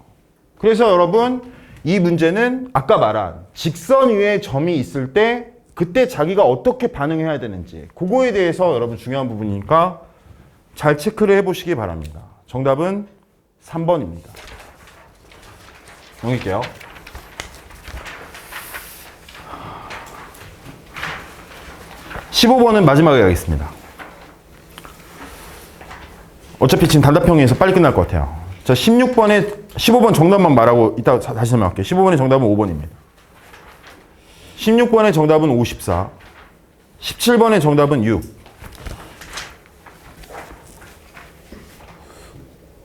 그래서 여러분 이 문제는 아까 말한 직선 위에 점이 있을 때 그때 자기가 어떻게 반응해야 되는지 그거에 대해서 여러분 중요한 부분이니까 잘 체크를 해보시기 바랍니다. 정답은 3번입니다. 넘길게요. 15번은 마지막에 가겠습니다. 어차피 지금 단답형에서 빨리 끝날 것 같아요. 자, 15번 정답만 말하고 이따 다시 설명할게요. 15번의 정답은 5번입니다. 16번의 정답은 54. 17번의 정답은 6.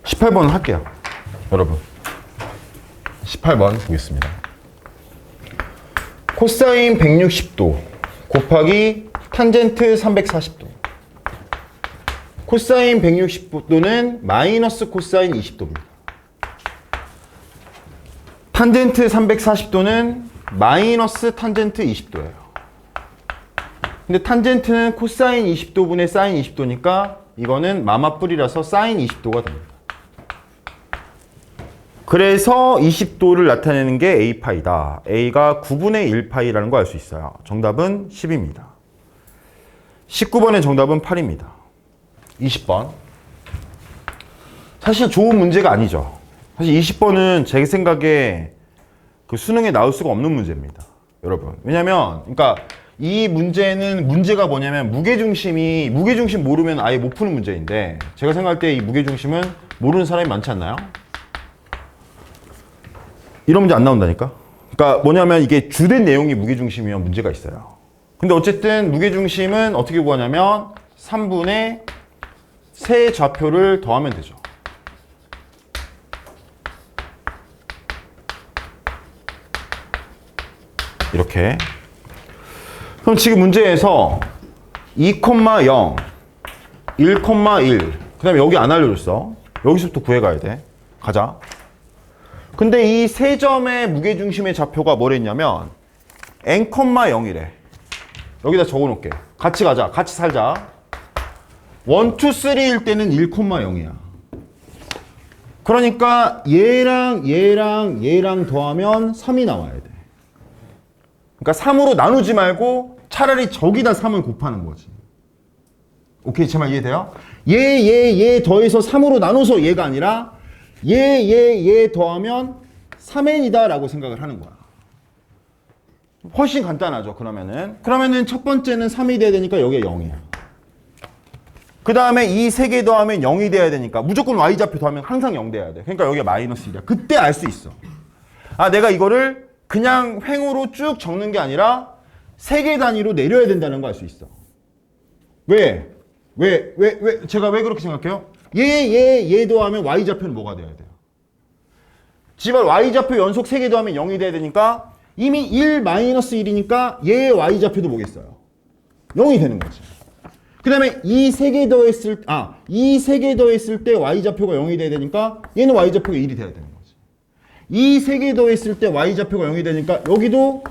18번 할게요. 여러분. 18번 보겠습니다. 코사인 160도 곱하기 탄젠트 340도. 코사인 160도는 마이너스 코사인 20도입니다. 탄젠트 340도는 마이너스 탄젠트 20도예요. 근데 탄젠트는 코사인 20도분의 사인 20도니까 이거는 마마뿔이라서 사인 20도가 됩니다. 그래서 20도를 나타내는 게 A파이다. A가 9분의 1파이라는 거 알 수 있어요. 정답은 10입니다. 19번의 정답은 8입니다. 20번. 사실 좋은 문제가 아니죠. 사실 20번은 제 생각에 그 수능에 나올 수가 없는 문제입니다. 여러분. 왜냐면, 그러니까 이 문제는 문제가 뭐냐면 무게중심 모르면 아예 못 푸는 문제인데 제가 생각할 때 이 무게중심은 모르는 사람이 많지 않나요? 이런 문제 안 나온다니까? 그러니까 뭐냐면 이게 주된 내용이 무게중심이면 문제가 있어요. 근데 어쨌든 무게중심은 어떻게 구하냐면 3분의 세 좌표를 더하면 되죠. 이렇게. 그럼 지금 문제에서 2,0, 1,1, 그 다음에 여기 안 알려줬어. 여기서부터 구해가야 돼. 가자. 근데 이 세 점의 무게중심의 좌표가 뭐랬냐면 n, 0이래. 여기다 적어놓을게. 같이 가자. 같이 살자. 1, 2, 3일 때는 1,0이야. 그러니까 얘랑 더하면 3이 나와야 돼. 그러니까 3으로 나누지 말고 차라리 저기다 3을 곱하는 거지. 오케이, 제 말 이해돼요? 얘 더해서 3으로 나눠서 얘가 아니라 얘 더하면 3n이다 라고 생각을 하는 거야. 훨씬 간단하죠. 그러면은 첫 번째는 3이 돼야 되니까 여기에 0이야. 그 다음에 이 세 개 더하면 0이 돼야 되니까 무조건 y좌표 더하면 항상 0 돼야 돼. 그러니까 여기가 마이너스 1이야. 그때 알 수 있어. 아, 내가 이거를 그냥 횡으로 쭉 적는 게 아니라 세 개 단위로 내려야 된다는 거 알 수 있어. 왜? 제가 왜 그렇게 생각해요? 얘 더하면 y좌표는 뭐가 돼야 돼요? 지발 y좌표 연속 3개 더하면 0이 돼야 되니까 이미 1-1이니까 얘의 y좌표도 뭐겠어요? 0이 되는 거지. 그 다음에 이 세 개 더했을 때 y좌표가 0이 돼야 되니까 얘는 y좌표가 1이 돼야 되는 거지. 이 세 개 더했을 때 y좌표가 0이 되니까 여기도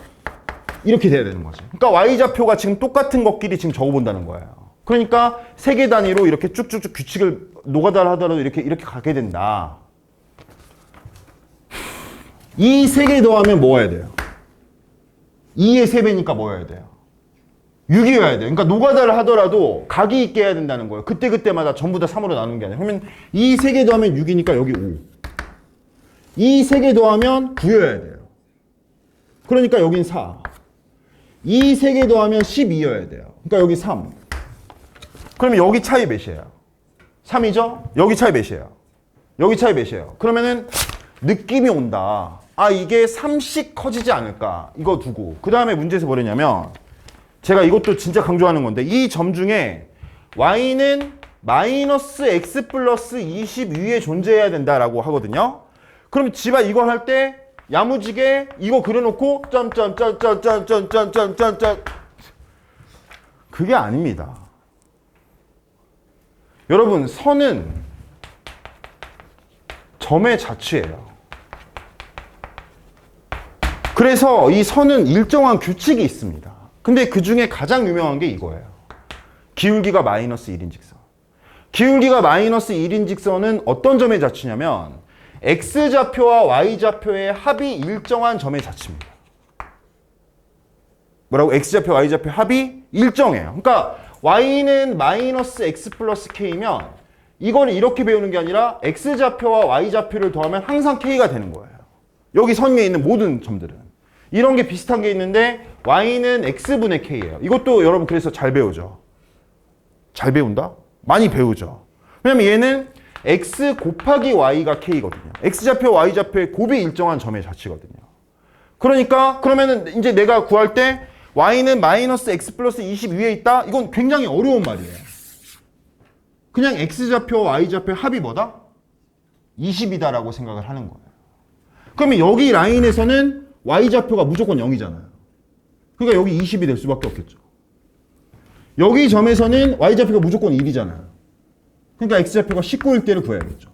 이렇게 돼야 되는 거지. 그러니까 y좌표가 지금 똑같은 것끼리 지금 적어본다는 거예요. 그러니까 세 개 단위로 이렇게 쭉쭉쭉 규칙을 노가다를 하더라도 이렇게 가게 된다. 이 세 개 더하면 뭐 해야 돼요? 2의 3배니까 뭐 해야 돼요? 6이어야 돼요. 그러니까 노가다를 하더라도 각이 있게 해야 된다는 거예요. 그때마다 전부 다 3으로 나누는 게 아니라. 그러면 이 세 개 더하면 6이니까 여기 5. 이 세 개 더하면 9여야 돼요. 그러니까 여긴 4. 이 세 개 더하면 12여야 돼요. 그러니까 여기 3. 그러면 여기 차이 몇이에요? 3이죠? 여기 차이 몇이에요? 여기 차이 몇이에요? 그러면은 느낌이 온다. 아, 이게 3씩 커지지 않을까? 이거 두고. 그 다음에 문제에서 뭐랬냐면 제가 이것도 진짜 강조하는 건데 이 점 중에 y는 마이너스 x 플러스 20 위에 존재해야 된다라고 하거든요. 그럼 지발 이거 할 때 야무지게 이거 그려놓고 짠짠짠짠짠짠짠짠짠 그게 아닙니다. 여러분, 선은 점의 자취예요. 그래서 이 선은 일정한 규칙이 있습니다. 근데 그 중에 가장 유명한 게 이거예요. 기울기가 마이너스 1인 직선. 기울기가 마이너스 1인 직선은 어떤 점의 자취냐면 x좌표와 y좌표의 합이 일정한 점의 자취입니다. 뭐라고? x좌표, y좌표 합이 일정해요. 그러니까 y는 마이너스 x 플러스 k면 이거는 이렇게 배우는 게 아니라 x좌표와 y좌표를 더하면 항상 k가 되는 거예요. 여기 선 위에 있는 모든 점들은. 이런 게 비슷한 게 있는데 y는 x분의 k예요. 이것도 여러분 그래서 잘 배우죠. 잘 배운다? 많이 배우죠. 왜냐면 얘는 x 곱하기 y가 k거든요. x좌표, y좌표의 곱이 일정한 점의 자취거든요. 그러니까 그러면은 이제 내가 구할 때 y는 마이너스 x 플러스 20 위에 있다? 이건 굉장히 어려운 말이에요. 그냥 x좌표와 y좌표의 합이 뭐다? 20이다라고 생각을 하는 거예요. 그러면 여기 라인에서는 y좌표가 무조건 0이잖아요. 그러니까 여기 20이 될 수밖에 없겠죠. 여기 점에서는 y좌표가 무조건 1이잖아요. 그러니까 x좌표가 19일 때를 구해야겠죠.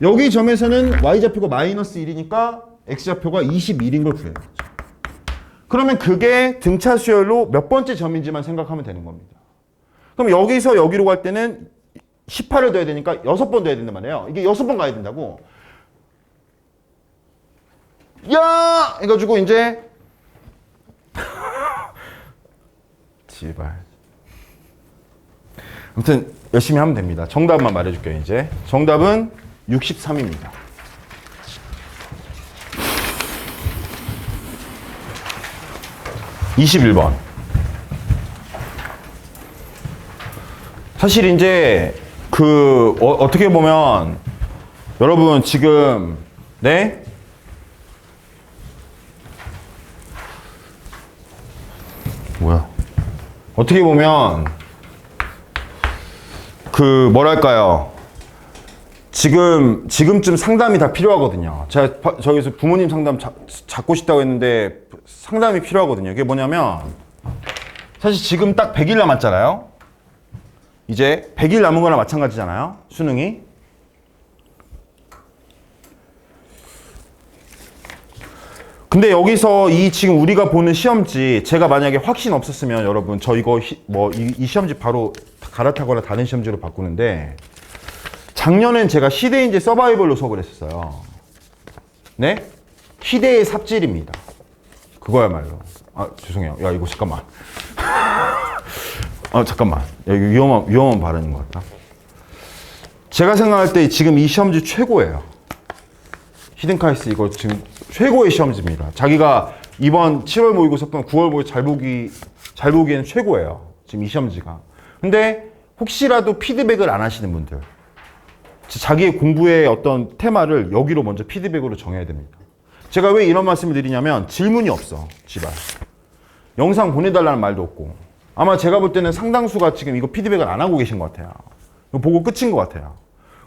여기 점에서는 y좌표가 마이너스 1이니까 x좌표가 21인 걸 구해야겠죠. 그러면 그게 등차 수열로 몇 번째 점인지만 생각하면 되는 겁니다. 그럼 여기서 여기로 갈 때는 18을 더해야 되니까 6번 더해야 된단 말이에요. 이게 6번 가야 된다고. 야! 해가지고 이제 제발. 아무튼 열심히 하면 됩니다. 정답만 말해줄게요. 이제 정답은 63입니다. (21번) 사실 이제 어떻게 보면 여러분 지금 네? 뭐야? 어떻게 보면 뭐랄까요? 지금쯤 상담이 다 필요하거든요. 제가 저기서 부모님 상담 잡고 싶다고 했는데 상담이 필요하거든요. 그게 뭐냐면 사실 지금 딱 100일 남았잖아요. 이제 100일 남은 거나 마찬가지잖아요. 수능이. 근데 여기서 지금 우리가 보는 시험지 제가 만약에 확신 없었으면 여러분 저 이거 이 시험지 바로 갈아타거나 다른 시험지로 바꾸는데 작년엔 제가 시대인재 서바이벌로 수업을 했었어요. 네? 시대의 삽질입니다. 그거야말로. 아 죄송해요. 야 이거 잠깐만. 잠깐만. 야, 이거 위험한 발언인 것 같다. 제가 생각할 때 지금 이 시험지 최고예요. 히든카이스 이거 지금 최고의 시험지입니다. 자기가 이번 7월 모의고사 또는 9월 모의 잘 보기에는 최고예요. 지금 이 시험지가. 근데 혹시라도 피드백을 안 하시는 분들 자기의 공부의 어떤 테마를 여기로 먼저 피드백으로 정해야 됩니다. 제가 왜 이런 말씀을 드리냐면 질문이 없어. 지발. 영상 보내달라는 말도 없고 아마 제가 볼 때는 상당수가 지금 이거 피드백을 안 하고 계신 것 같아요. 이거 보고 끝인 것 같아요.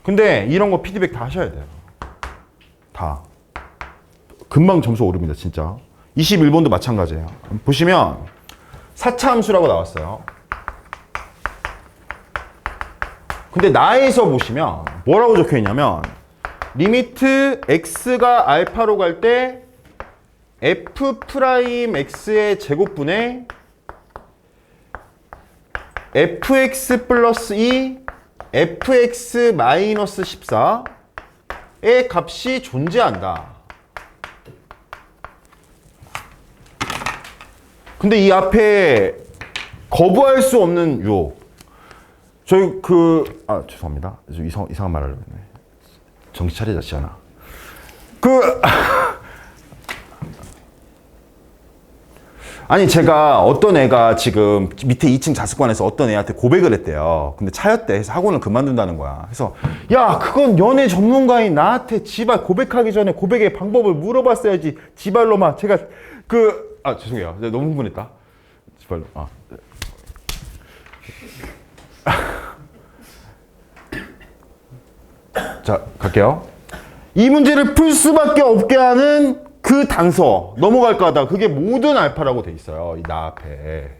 근데 이런 거 피드백 다 하셔야 돼요. 다. 금방 점수 오릅니다. 진짜. 21번도 마찬가지예요. 보시면 4차 함수라고 나왔어요. 근데 나에서 보시면 뭐라고 적혀 있냐면 리미트 x가 알파로 갈 때 f'x의 제곱분의 fx 플러스 2 fx 마이너스 14의 값이 존재한다. 근데 이 앞에 거부할 수 없는 유혹. 저희 죄송합니다. 이상한 말 하려고 했네. 정신 차리자, 지연아. 아니, 제가 어떤 애가 지금 밑에 2층 자습관에서 어떤 애한테 고백을 했대요. 근데 차였대. 해서 학원을 그만둔다는 거야. 그래서, 야, 그건 연애 전문가인 나한테 지발 고백하기 전에 고백의 방법을 물어봤어야지. 지발로만. 제가 죄송해요. 너무 흥분했다. 지발로. 자, 갈게요. 이 문제를 풀 수밖에 없게 하는 그 단서 넘어갈까 하다 그게 모든 알파라고 돼 있어요. 이 나 앞에.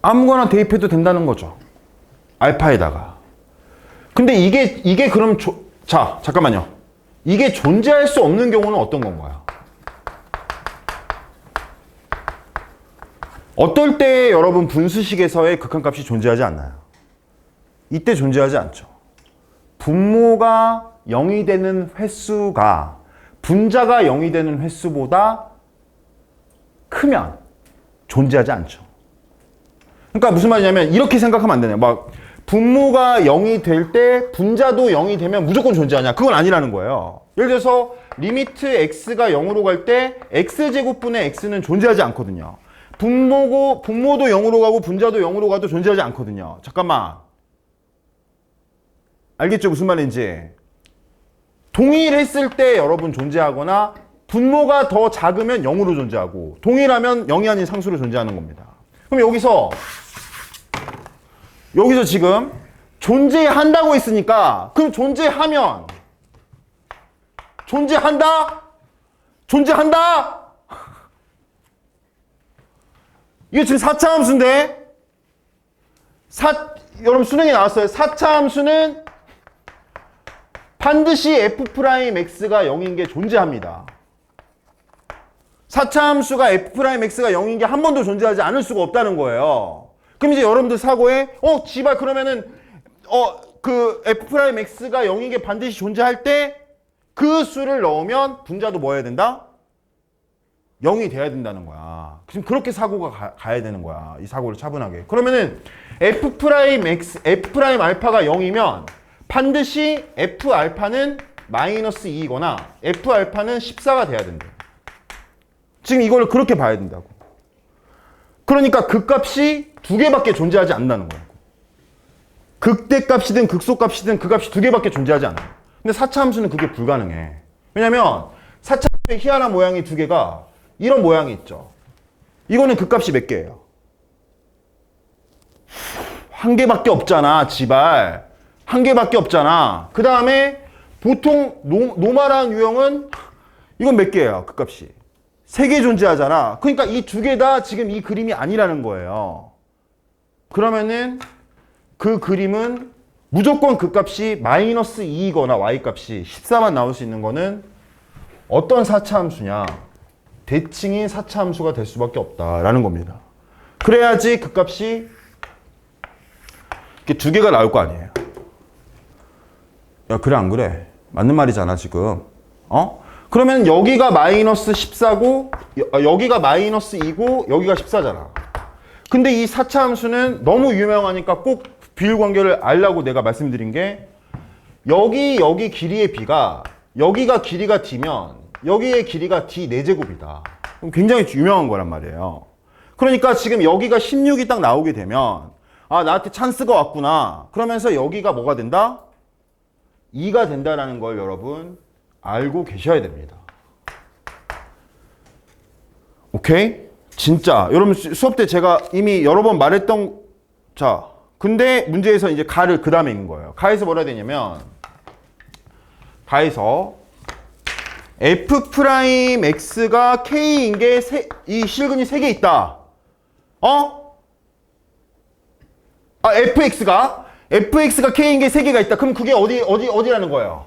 아무거나 대입해도 된다는 거죠. 알파에다가. 근데 이게 그럼 자, 잠깐만요. 이게 존재할 수 없는 경우는 어떤 건가요? 어떨 때 여러분 분수식에서의 극한값이 존재하지 않나요? 이때 존재하지 않죠. 분모가 0이 되는 횟수가 분자가 0이 되는 횟수보다 크면 존재하지 않죠. 그러니까 무슨 말이냐면 이렇게 생각하면 안 되네요. 막 분모가 0이 될 때 분자도 0이 되면 무조건 존재하냐? 그건 아니라는 거예요. 예를 들어서 리미트 x가 0으로 갈 때 x제곱분의 x는 존재하지 않거든요. 분모도 0으로 가고 분자도 0으로 가도 존재하지 않거든요. 잠깐만. 알겠죠? 무슨 말인지. 동일했을 때 여러분 존재하거나 분모가 더 작으면 0으로 존재하고 동일하면 0이 아닌 상수로 존재하는 겁니다. 그럼 여기서 지금 존재한다고 했으니까 그럼 존재하면 존재한다? 이게 지금 4차 함수인데 여러분 수능에 나왔어요. 4차 함수는 반드시 f'x가 0인 게 존재합니다. 4차 함수가 f'x가 0인 게 한 번도 존재하지 않을 수가 없다는 거예요. 그럼 이제 여러분들 사고에 지발 그러면은 그 f'x가 0인 게 반드시 존재할 때 그 수를 넣으면 분자도 뭐 해야 된다? 0이 돼야 된다는 거야. 지금 그렇게 사고가 가야 되는 거야. 이 사고를 차분하게. 그러면은 f 프라임 x, f 프라임 알파가 0이면 반드시 f 알파는 마이너스 2이거나 f 알파는 14가 돼야 된다. 지금 이걸 그렇게 봐야 된다고. 그러니까 그 값이 두 개밖에 존재하지 않는다는 거야. 극대값이든 극소값이든 그 값이 두 개밖에 존재하지 않아. 근데 4차 함수는 그게 불가능해. 왜냐면 4차 함수의 희한한 모양이 두 개가 이런 모양이 있죠. 이거는 그 값이 몇 개예요? 한 개밖에 없잖아, 지발. 한 개밖에 없잖아. 그 다음에 보통 노멀한 유형은 이건 몇 개예요, 그 값이? 세 개 존재하잖아. 그러니까 이 두 개 다 지금 이 그림이 아니라는 거예요. 그러면은 그 그림은 무조건 그 값이 마이너스 2이거나 y 값이 14만 나올 수 있는 거는 어떤 4차 함수냐? 대칭인 4차 함수가 될 수밖에 없다라는 겁니다. 그래야지 그 값이 이렇게 두 개가 나올 거 아니에요. 야, 그래 안 그래? 맞는 말이잖아 지금. 그러면 여기가 마이너스 14고 여기가 마이너스 2고 여기가 14잖아. 근데 이 4차 함수는 너무 유명하니까 꼭 비율관계를 알라고 내가 말씀드린 게 여기 길이의 b가 여기가 길이가 d면 여기의 길이가 d 4제곱이다. 굉장히 유명한 거란 말이에요. 그러니까 지금 여기가 16이 딱 나오게 되면 아, 나한테 찬스가 왔구나. 그러면서 여기가 뭐가 된다? 2가 된다라는 걸 여러분 알고 계셔야 됩니다. 오케이? 진짜 여러분 수업 때 제가 이미 여러 번 말했던 자 근데 문제에서 이제 가를 그 다음에 있는 거예요. 가에서 뭐라 해야 되냐면 가에서 f 프라임 x가 k인 게 이 실근이 3개 있다. fx가 k인 게 3개가 있다. 그럼 그게 어디라는 거예요?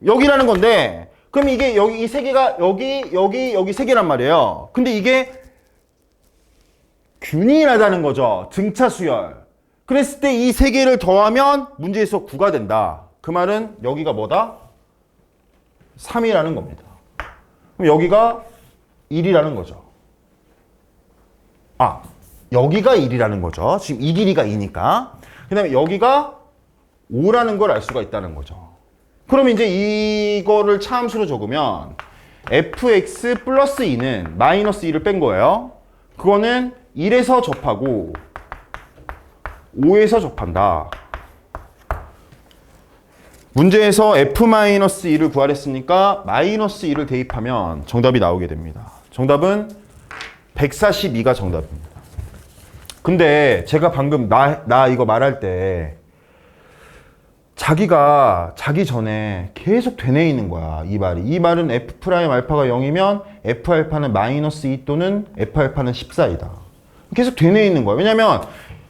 여기라는 건데 그럼 이게 여기 이 3개가 여기 3개란 말이에요. 근데 이게 균일하다는 거죠. 등차 수열. 그랬을 때 이 3개를 더하면 문제에서 9가 된다. 그 말은 여기가 뭐다? 3이라는 겁니다. 그럼 여기가 1이라는 거죠. 여기가 1이라는 거죠. 지금 이 길이가 2니까. 그 다음에 여기가 5라는 걸 알 수가 있다는 거죠. 그럼 이제 이거를 차함수로 적으면 fx 플러스 2는 마이너스 2를 뺀 거예요. 그거는 1에서 접하고 5에서 접한다. 문제에서 f-2를 구하랬으니까 마이너스 2를 대입하면 정답이 나오게 됩니다. 정답은 142가 정답입니다. 근데 제가 방금 나 이거 말할 때 자기가 자기 전에 계속 되뇌 있는 거야. 이 말이. 이 말은 f' 알파가 0이면 f 알파는 마이너스 2 또는 f 알파는 14이다. 계속 되뇌 있는 거야. 왜냐면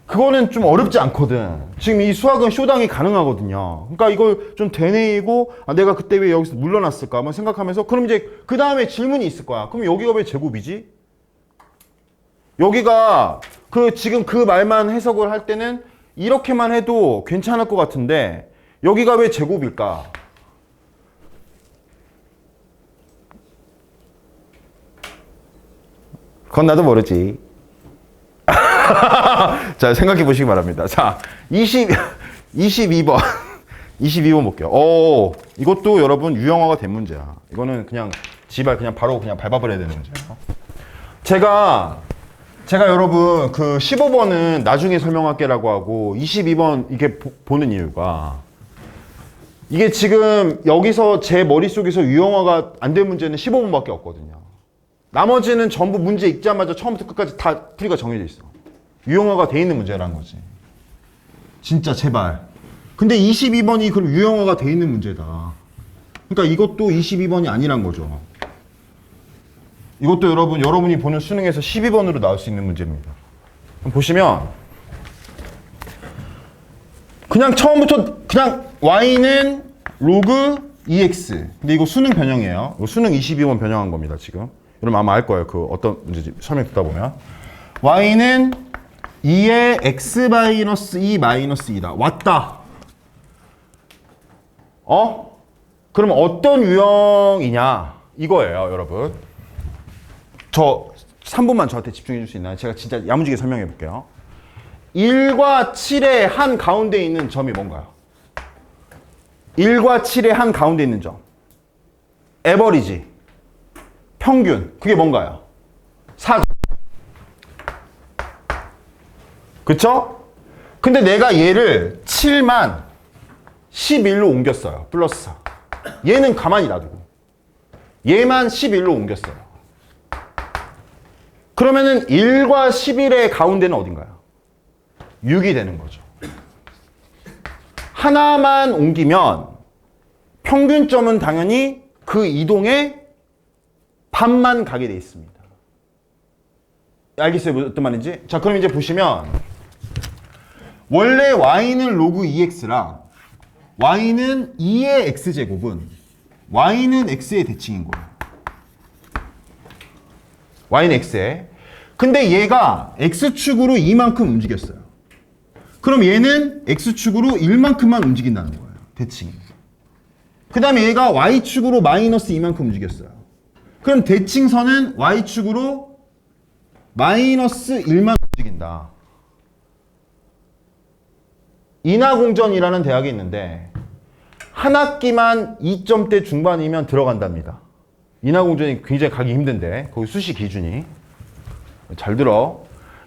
그거는 좀 어렵지 않거든. 지금 이 수학은 쇼당이 가능하거든요. 그러니까 이걸 좀 되뇌이고 내가 그때 왜 여기서 물러났을까 한번 생각하면서 그럼 이제 그 다음에 질문이 있을 거야. 그럼 여기가 왜 제곱이지? 여기가 지금 그 말만 해석을 할 때는 이렇게만 해도 괜찮을 것 같은데 여기가 왜 제곱일까? 그건 나도 모르지. 자, 생각해 보시기 바랍니다. 자, 22번. 22번 볼게요. 이것도 여러분 유형화가 된 문제야. 이거는 그냥 그냥 바로 그냥 밟아버려야 되는 문제예요. 제가 여러분 그 15번은 나중에 설명할게라고 하고 22번 이렇게 보는 이유가 이게 지금 여기서 제 머릿속에서 유형화가 안 된 문제는 15번밖에 없거든요. 나머지는 전부 문제 읽자마자 처음부터 끝까지 다 풀이가 정해져 있어. 유형화가 돼 있는 문제라는 거지. 진짜 제발. 근데 22번이 그럼 유형화가 돼 있는 문제다. 그러니까 이것도 22번이 아니란 거죠. 이것도 여러분이 보는 수능에서 12번으로 나올 수 있는 문제입니다. 그럼 보시면 그냥 처음부터 그냥 y는 로그 2x. 근데 이거 수능 변형이에요. 이거 수능 22번 변형한 겁니다, 지금. 여러분 아마 알 거예요. 그 어떤 문제인지 설명 듣다 보면. y는 2의 x-2 마이너스 2다. 왔다. 그러면 어떤 유형이냐? 이거예요, 여러분. 저 3분만 저한테 집중해 줄 수 있나요? 제가 진짜 야무지게 설명해 볼게요. 1과 7의 한 가운데 있는 점이 뭔가요? 1과 7의 한 가운데 있는 점. 에버리지. 평균. 그게 뭔가요? 4점. 그쵸? 근데 내가 얘를 7만 11로 옮겼어요. 플러스 4. 얘는 가만히 놔두고. 얘만 11로 옮겼어요. 그러면은 1과 11의 가운데는 어딘가요? 6이 되는 거죠. 하나만 옮기면 평균점은 당연히 그 이동의 반만 가게 돼 있습니다. 알겠어요? 어떤 말인지? 자, 그럼 이제 보시면 원래 y는 로그 2x랑 y는 2의 x제곱은 y는 x의 대칭인 거예요. y는 x에. 근데 얘가 x축으로 2만큼 움직였어요. 그럼 얘는 x축으로 1만큼만 움직인다는 거예요. 대칭이. 그 다음에 얘가 y축으로 마이너스 2만큼 움직였어요. 그럼 대칭선은 y축으로 마이너스 1만 움직인다. 인하공전이라는 대학이 있는데 한 학기만 2점대 중반이면 들어간답니다. 인하공전이 굉장히 가기 힘든데 거기 수시 기준이. 잘 들어.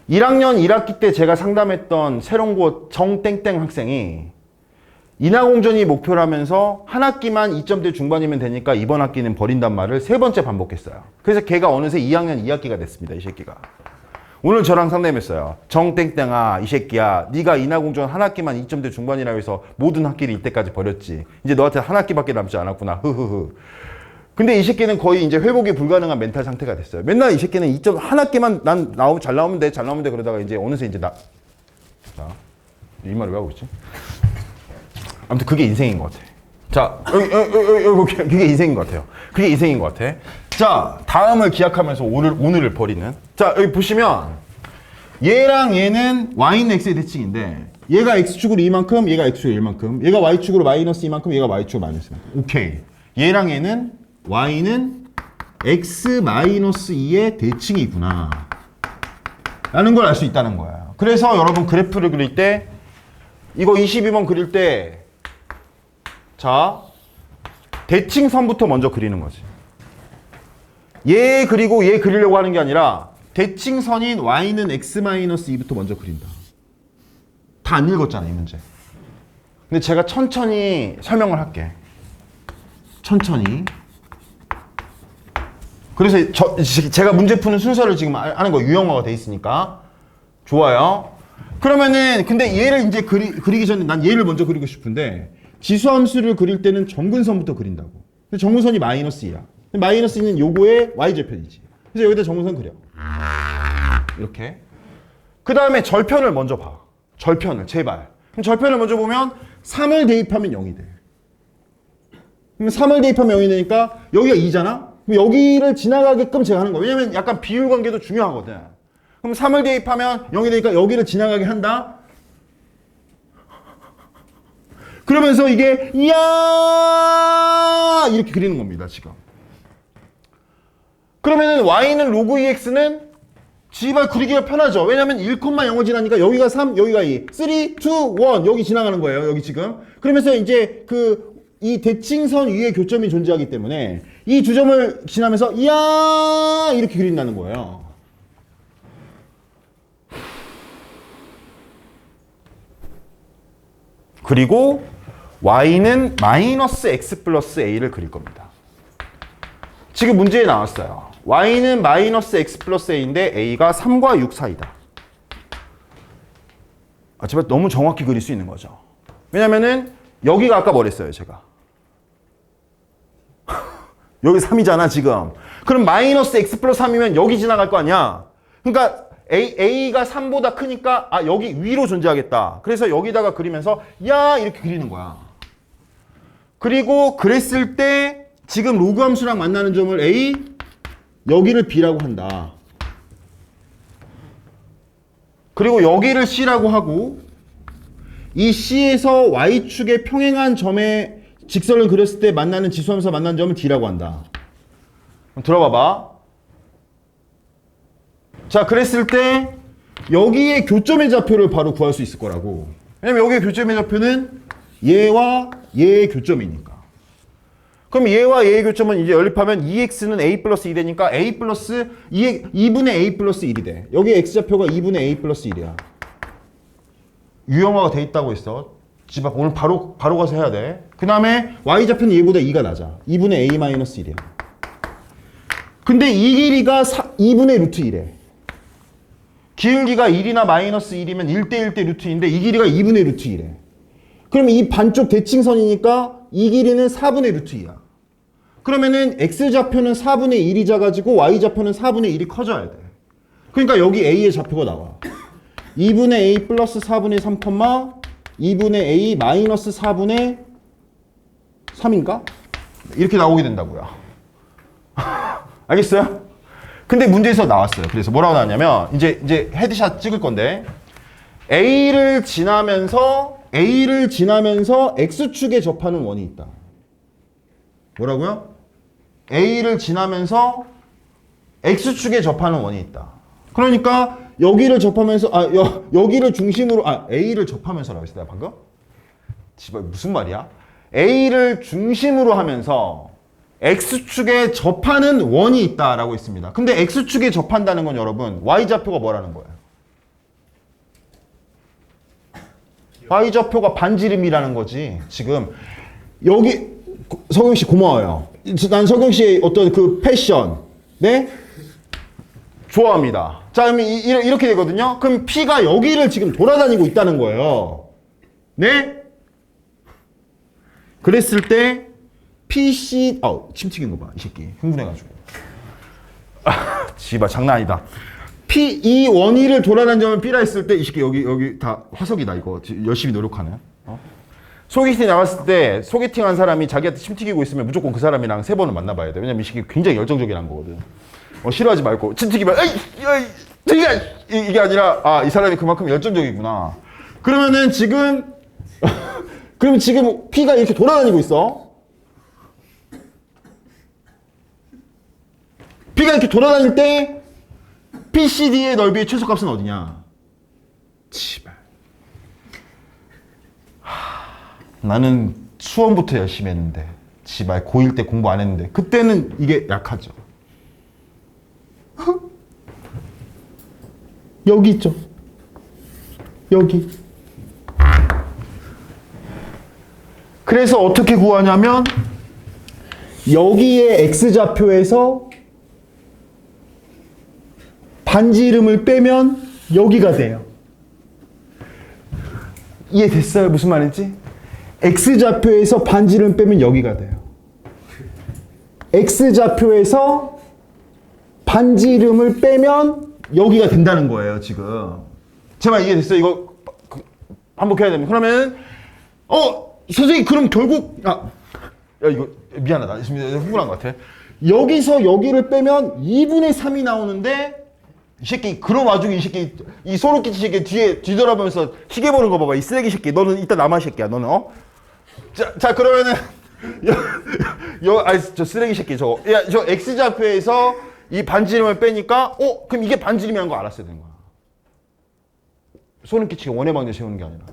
1학년 1학기 때 제가 상담했던 세롱고 정땡땡 학생이 인하공전이 목표라면서 한 학기만 2점대 중반이면 되니까 이번 학기는 버린단 말을 3번째 반복했어요. 그래서 걔가 어느새 2학년 2학기가 됐습니다. 이 새끼가. 오늘 저랑 상담했어요. 정땡땡아, 이 새끼야, 네가 인하공전 한 학기만 2점대 중반이라고 해서 모든 학기를 이때까지 버렸지. 이제 너한테 한 학기밖에 남지 않았구나. 흐흐흐. 근데 이 새끼는 거의 이제 회복이 불가능한 멘탈 상태가 됐어요. 맨날 이 새끼는 2점 한 학기만 난 나오면 잘 나오면 돼, 잘 나오면 돼 그러다가 이제 어느새 이제 자, 이 말을 왜 하고 있지? 아무튼 그게 인생인 것 같아. 자, 그게 인생인 것 같아요. 그게 인생인 것 같아. 자, 다음을 기약하면서 오늘을 버리는. 자, 여기 보시면 얘랑 얘는 y는 x의 대칭인데 얘가 x축으로 이만큼, 얘가 x축으로 1만큼, 얘가 y축으로 마이너스 이만큼, 얘가 y축으로 마이너스 이만큼. 오케이. 얘랑 얘는 y는 x 마이너스 2의 대칭이구나 라는 걸 알 수 있다는 거야. 그래서 여러분 그래프를 그릴 때 이거 22번 그릴 때 자, 대칭선부터 먼저 그리는 거지. 얘 그리고 얘 그리려고 하는 게 아니라 대칭선인 y는 x-2부터 먼저 그린다. 다 안 읽었잖아, 이 문제. 근데 제가 천천히 설명을 할게. 천천히. 그래서 제가 문제 푸는 순서를 지금 하는 거 유형화가 돼 있으니까. 좋아요. 그러면은 근데 얘를 이제 그리기 전에 난 얘를 먼저 그리고 싶은데 지수함수를 그릴 때는 정근선부터 그린다고. 근데 정근선이 마이너스 2야. 마이너스 2는 요거의 y절편이지. 그래서 여기다 정근선 그려. 이렇게. 그 다음에 절편을 먼저 봐. 절편을 제발. 그럼 절편을 먼저 보면 3을 대입하면 0이 돼. 그럼 3을 대입하면 0이 되니까 여기가 2잖아? 그럼 여기를 지나가게끔 제가 하는 거야. 왜냐면 약간 비율 관계도 중요하거든. 그럼 3을 대입하면 0이 되니까 여기를 지나가게 한다. 그러면서 이게 이야 이렇게 그리는 겁니다. 지금. 그러면은 y는 로그 2x는 지발 그리기가 편하죠. 왜냐면 1,0을 지나니까 여기가 3, 여기가 2. 3, 2, 1 여기 지나가는 거예요. 여기 지금. 그러면서 이제 이 대칭선 위에 교점이 존재하기 때문에 이 두 점을 지나면서 이야 이렇게 그린다는 거예요. 그리고 y는 마이너스 x 플러스 a를 그릴 겁니다. 지금 문제에 나왔어요. y는 마이너스 x 플러스 a인데 a가 3과 6 사이다. 제발 너무 정확히 그릴 수 있는 거죠. 왜냐면은 여기가 아까 뭐랬어요 제가. 여기 3이잖아 지금. 그럼 마이너스 x 플러스 3이면 여기 지나갈 거 아니야. 그러니까 a가 3보다 크니까 여기 위로 존재하겠다. 그래서 여기다가 그리면서 야 이렇게 그리는 거야. 그리고 그랬을 때 지금 로그 함수랑 만나는 점을 a, 여기를 b라고 한다. 그리고 여기를 c라고 하고 이 c에서 y축에 평행한 점에 직선을 그렸을 때 만나는 지수함수와 만나는 점을 d라고 한다. 그럼 들어봐봐. 자, 그랬을 때 여기에 교점의 좌표를 바로 구할 수 있을 거라고. 왜냐면 여기에 교점의 좌표는 얘와 얘의 교점이니까. 그럼 얘와 얘의 교점은 이제 연립하면 2x는 a 플러스 2 되니까 a 플러스 2분의 a 플러스 1이 돼. 여기 x좌표가 2분의 a 플러스 1이야. 유형화가 돼 있다고 했어. 집앞 오늘 바로 가서 해야 돼. 그 다음에 y좌표는 얘보다 2가 낮아. 2분의 a 마이너스 1이야. 근데 이 길이가 2분의 루트 1이래. 길기가 1이나 마이너스 1이면 1대 1대 루트 2인데 이 길이가 2분의 루트 1이래. 그럼 이 반쪽 대칭선이니까 이 길이는 4분의 루트 2야. 그러면은 x좌표는 4분의 1이 작아지고 y좌표는 4분의 1이 커져야 돼. 그러니까 여기 a의 좌표가 나와. 2분의 a 플러스 4분의 3, 2분의 a 마이너스 4분의 3인가? 이렇게 나오게 된다고요. 알겠어요? 근데 문제에서 나왔어요. 그래서 뭐라고 나왔냐면 이제 헤드샷 찍을 건데 A를 지나면서 X축에 접하는 원이 있다. 뭐라고요? A를 지나면서 X축에 접하는 원이 있다. 그러니까 여기를 접하면서 여기를 중심으로 A를 접하면서라고 했어 내가 방금? 지발 무슨 말이야? A를 중심으로 하면서 X축에 접하는 원이 있다라고 했습니다. 근데 X축에 접한다는 건 여러분 Y좌표가 뭐라는 거예요? Y좌표가 반지름이라는 거지. 지금 여기 석영 씨 고마워요. 난 석영 씨의 어떤 그 패션 네? 좋아합니다. 자, 그럼 이렇게 되거든요. 그럼 P가 여기를 지금 돌아다니고 있다는 거예요. 네? 그랬을 때 PC 침 튀긴 거 봐. 이 새끼 흥분해가지고. 지바 장난 아니다. 이 원위를 돌아다니면 B라 했을 때 이 새끼 여기 다 화석이다 이거. 열심히 노력하네. 소개팅 나갔을 때 소개팅한 사람이 자기한테 침 튀기고 있으면 무조건 그 사람이랑 3번을 만나봐야 돼. 왜냐면 이 새끼 굉장히 열정적이라는 거거든. 싫어하지 말고 침 튀기면 이게 아니라 이 사람이 그만큼 열정적이구나. 그러면은 지금 그럼 지금 P가 이렇게 돌아다니고 있어. P가 이렇게 돌아다닐 때 PCD의 넓이의 최소값은 어디냐? 치발. 나는 수원부터 열심히 했는데 지발 고1 때 공부 안 했는데 그때는 이게 약하죠. 여기 있죠. 여기. 그래서 어떻게 구하냐면 여기에 x좌표에서 반지름을 빼면 여기가 돼요. 이해됐어요? 무슨 말인지? x좌표에서 반지름 빼면 여기가 돼요. x좌표에서 반지름을 빼면 여기가 된다는 거예요, 지금. 제 말 이해됐어요? 이거 반복해야 됩니다. 그러면 선생님 그럼 결국 야 이거 미안하다. 흥분한 것 같아. 여기서 여기를 빼면 2분의 3이 나오는데 이 새끼 그런 와중에 이 새끼 이 소름끼치 새끼 뒤돌아보면서 시계 보는 거 봐봐. 이 쓰레기 새끼. 너는 이따 남아 새끼야. 너는 자 그러면은 저 쓰레기 새끼 저 x좌표에서 이 반지름을 빼니까 그럼 이게 반지름이라는 거 알았어야 되는 거야. 소름 끼치게 원해방정 세우는 게 아니라.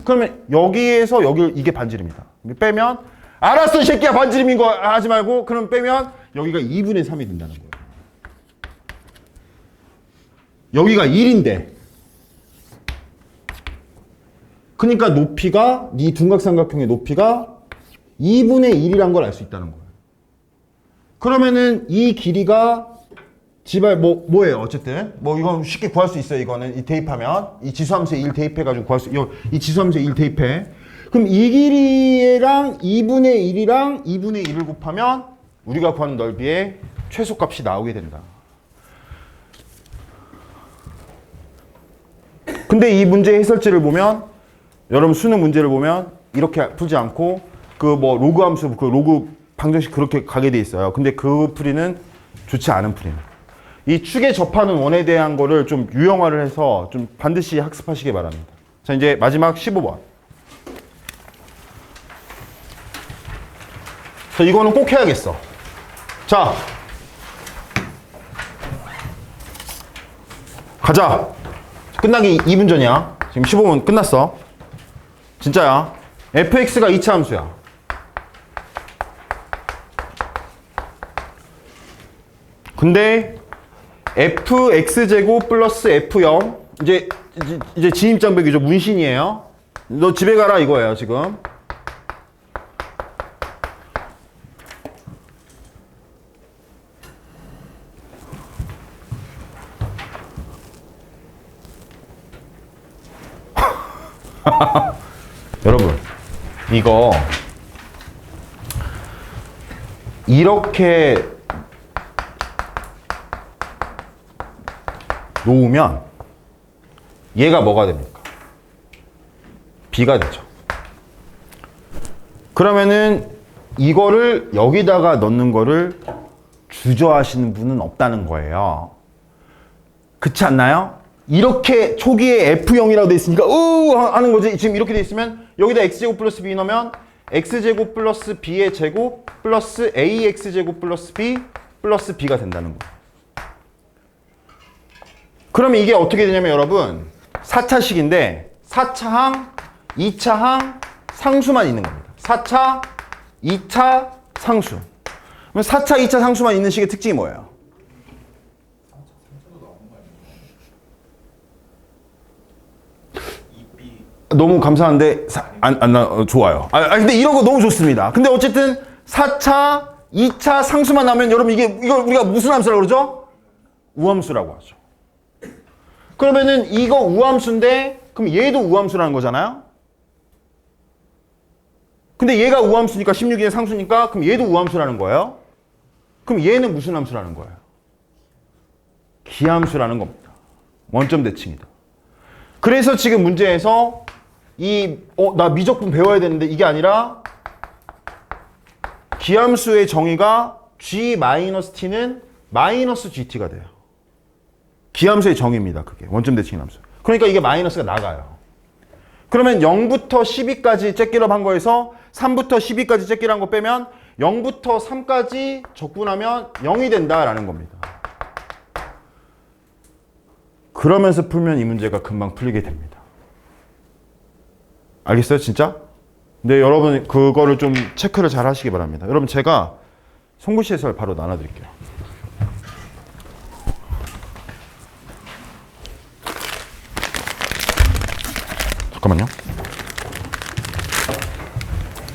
그러면 여기에서 여기 이게 반지름이다. 빼면 알았어 이 새끼야 반지름인 거 하지 말고 그럼 빼면 여기가 2분의 3이 된다는 거예요. 여기가 1인데 그러니까 높이가 이 둔각삼각형의 높이가 2분의 1이란 걸 알 수 있다는 거예요. 그러면은 이 길이가 지발 뭐예요? 어쨌든 이건 쉽게 구할 수 있어요. 이거는 이 대입하면 이 지수함수에 1 대입해가지고 구할 수 이 지수함수에 1 대입해. 그럼 이 길이랑 2분의 1이랑 2분의 1을 곱하면 우리가 구하는 넓이의 최소값이 나오게 된다. 근데 이 문제 해설지를 보면 여러분 수능 문제를 보면 이렇게 풀지 않고 로그 함수 로그 방정식 그렇게 가게 돼 있어요. 근데 그 풀이는 좋지 않은 풀이에요. 이 축에 접하는 원에 대한 거를 좀 유형화를 해서 좀 반드시 학습하시기 바랍니다. 자, 이제 마지막 15번. 자, 이거는 꼭 해야겠어. 자, 가자. 끝나기 2분 전이야. 지금 15분 끝났어. 진짜야. fx가 2차 함수야. 근데 fx제곱 플러스 f0 이제 진입장벽이죠. 문신이에요. 너 집에 가라 이거예요 지금. 여러분 이거 이렇게 놓으면 얘가 뭐가 됩니까? B가 되죠. 그러면은 이거를 여기다가 넣는 거를 주저하시는 분은 없다는 거예요. 그렇지 않나요? 이렇게 초기에 F0이라고 돼 있으니까 하는 거지. 지금 이렇게 돼 있으면 여기다 X제곱 플러스 B 넣으면 X제곱 플러스 B의 제곱 플러스 AX제곱 플러스 B 플러스 B가 된다는 거예요. 그러면 이게 어떻게 되냐면 여러분 4차식인데 4차항, 2차항, 상수만 있는 겁니다. 4차, 2차, 상수. 그럼 4차, 2차, 상수만 있는 식의 특징이 뭐예요? 너무 감사한데 좋아요. 근데 이런 거 너무 좋습니다. 근데 어쨌든 4차, 2차 상수만 나면 여러분 이걸 우리가 무슨 함수라고 그러죠? 우함수라고 하죠. 그러면은 이거 우함수인데 그럼 얘도 우함수라는 거잖아요. 근데 얘가 우함수니까 16의 상수니까 그럼 얘도 우함수라는 거예요. 그럼 얘는 무슨 함수라는 거예요? 기함수라는 겁니다. 원점 대칭이다. 그래서 지금 문제에서 나 미적분 배워야 되는데 이게 아니라 기함수의 정의가 g-t는 마이너스 gt 가 돼요. 기함수의 정의입니다. 그게 원점 대칭 함수. 그러니까 이게 마이너스가 나가요. 그러면 0부터 12까지 째끼럽 한 거에서 3부터 12까지 째끼럽 한 거 빼면 0부터 3까지 적분하면 0이 된다라는 겁니다. 그러면서 풀면 이 문제가 금방 풀리게 됩니다. 알겠어요? 진짜? 근데 여러분 그거를 좀 체크를 잘 하시기 바랍니다. 여러분 제가 송구시 해설 바로 나눠드릴게요. 잠깐만요.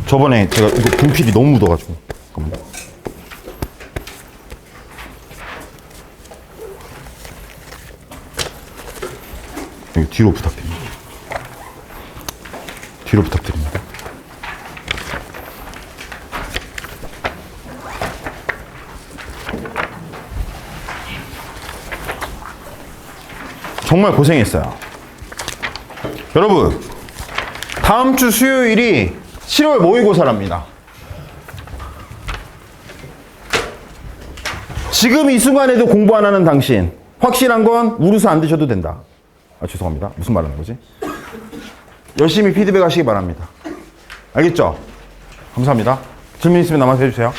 저번에 제가 이거 분필이 너무 묻어가지고 잠깐만요. 여기 뒤로 부탁드립니다. 뒤로 부탁드립니다. 정말 고생했어요. 여러분 다음 주 수요일이 7월 모의고사랍니다. 지금 이 순간에도 공부 안 하는 당신 확실한 건 우루스 안 드셔도 된다. 죄송합니다. 무슨 말 하는 거지? 열심히 피드백 하시기 바랍니다. 알겠죠? 감사합니다. 질문 있으면 남아서 해주세요.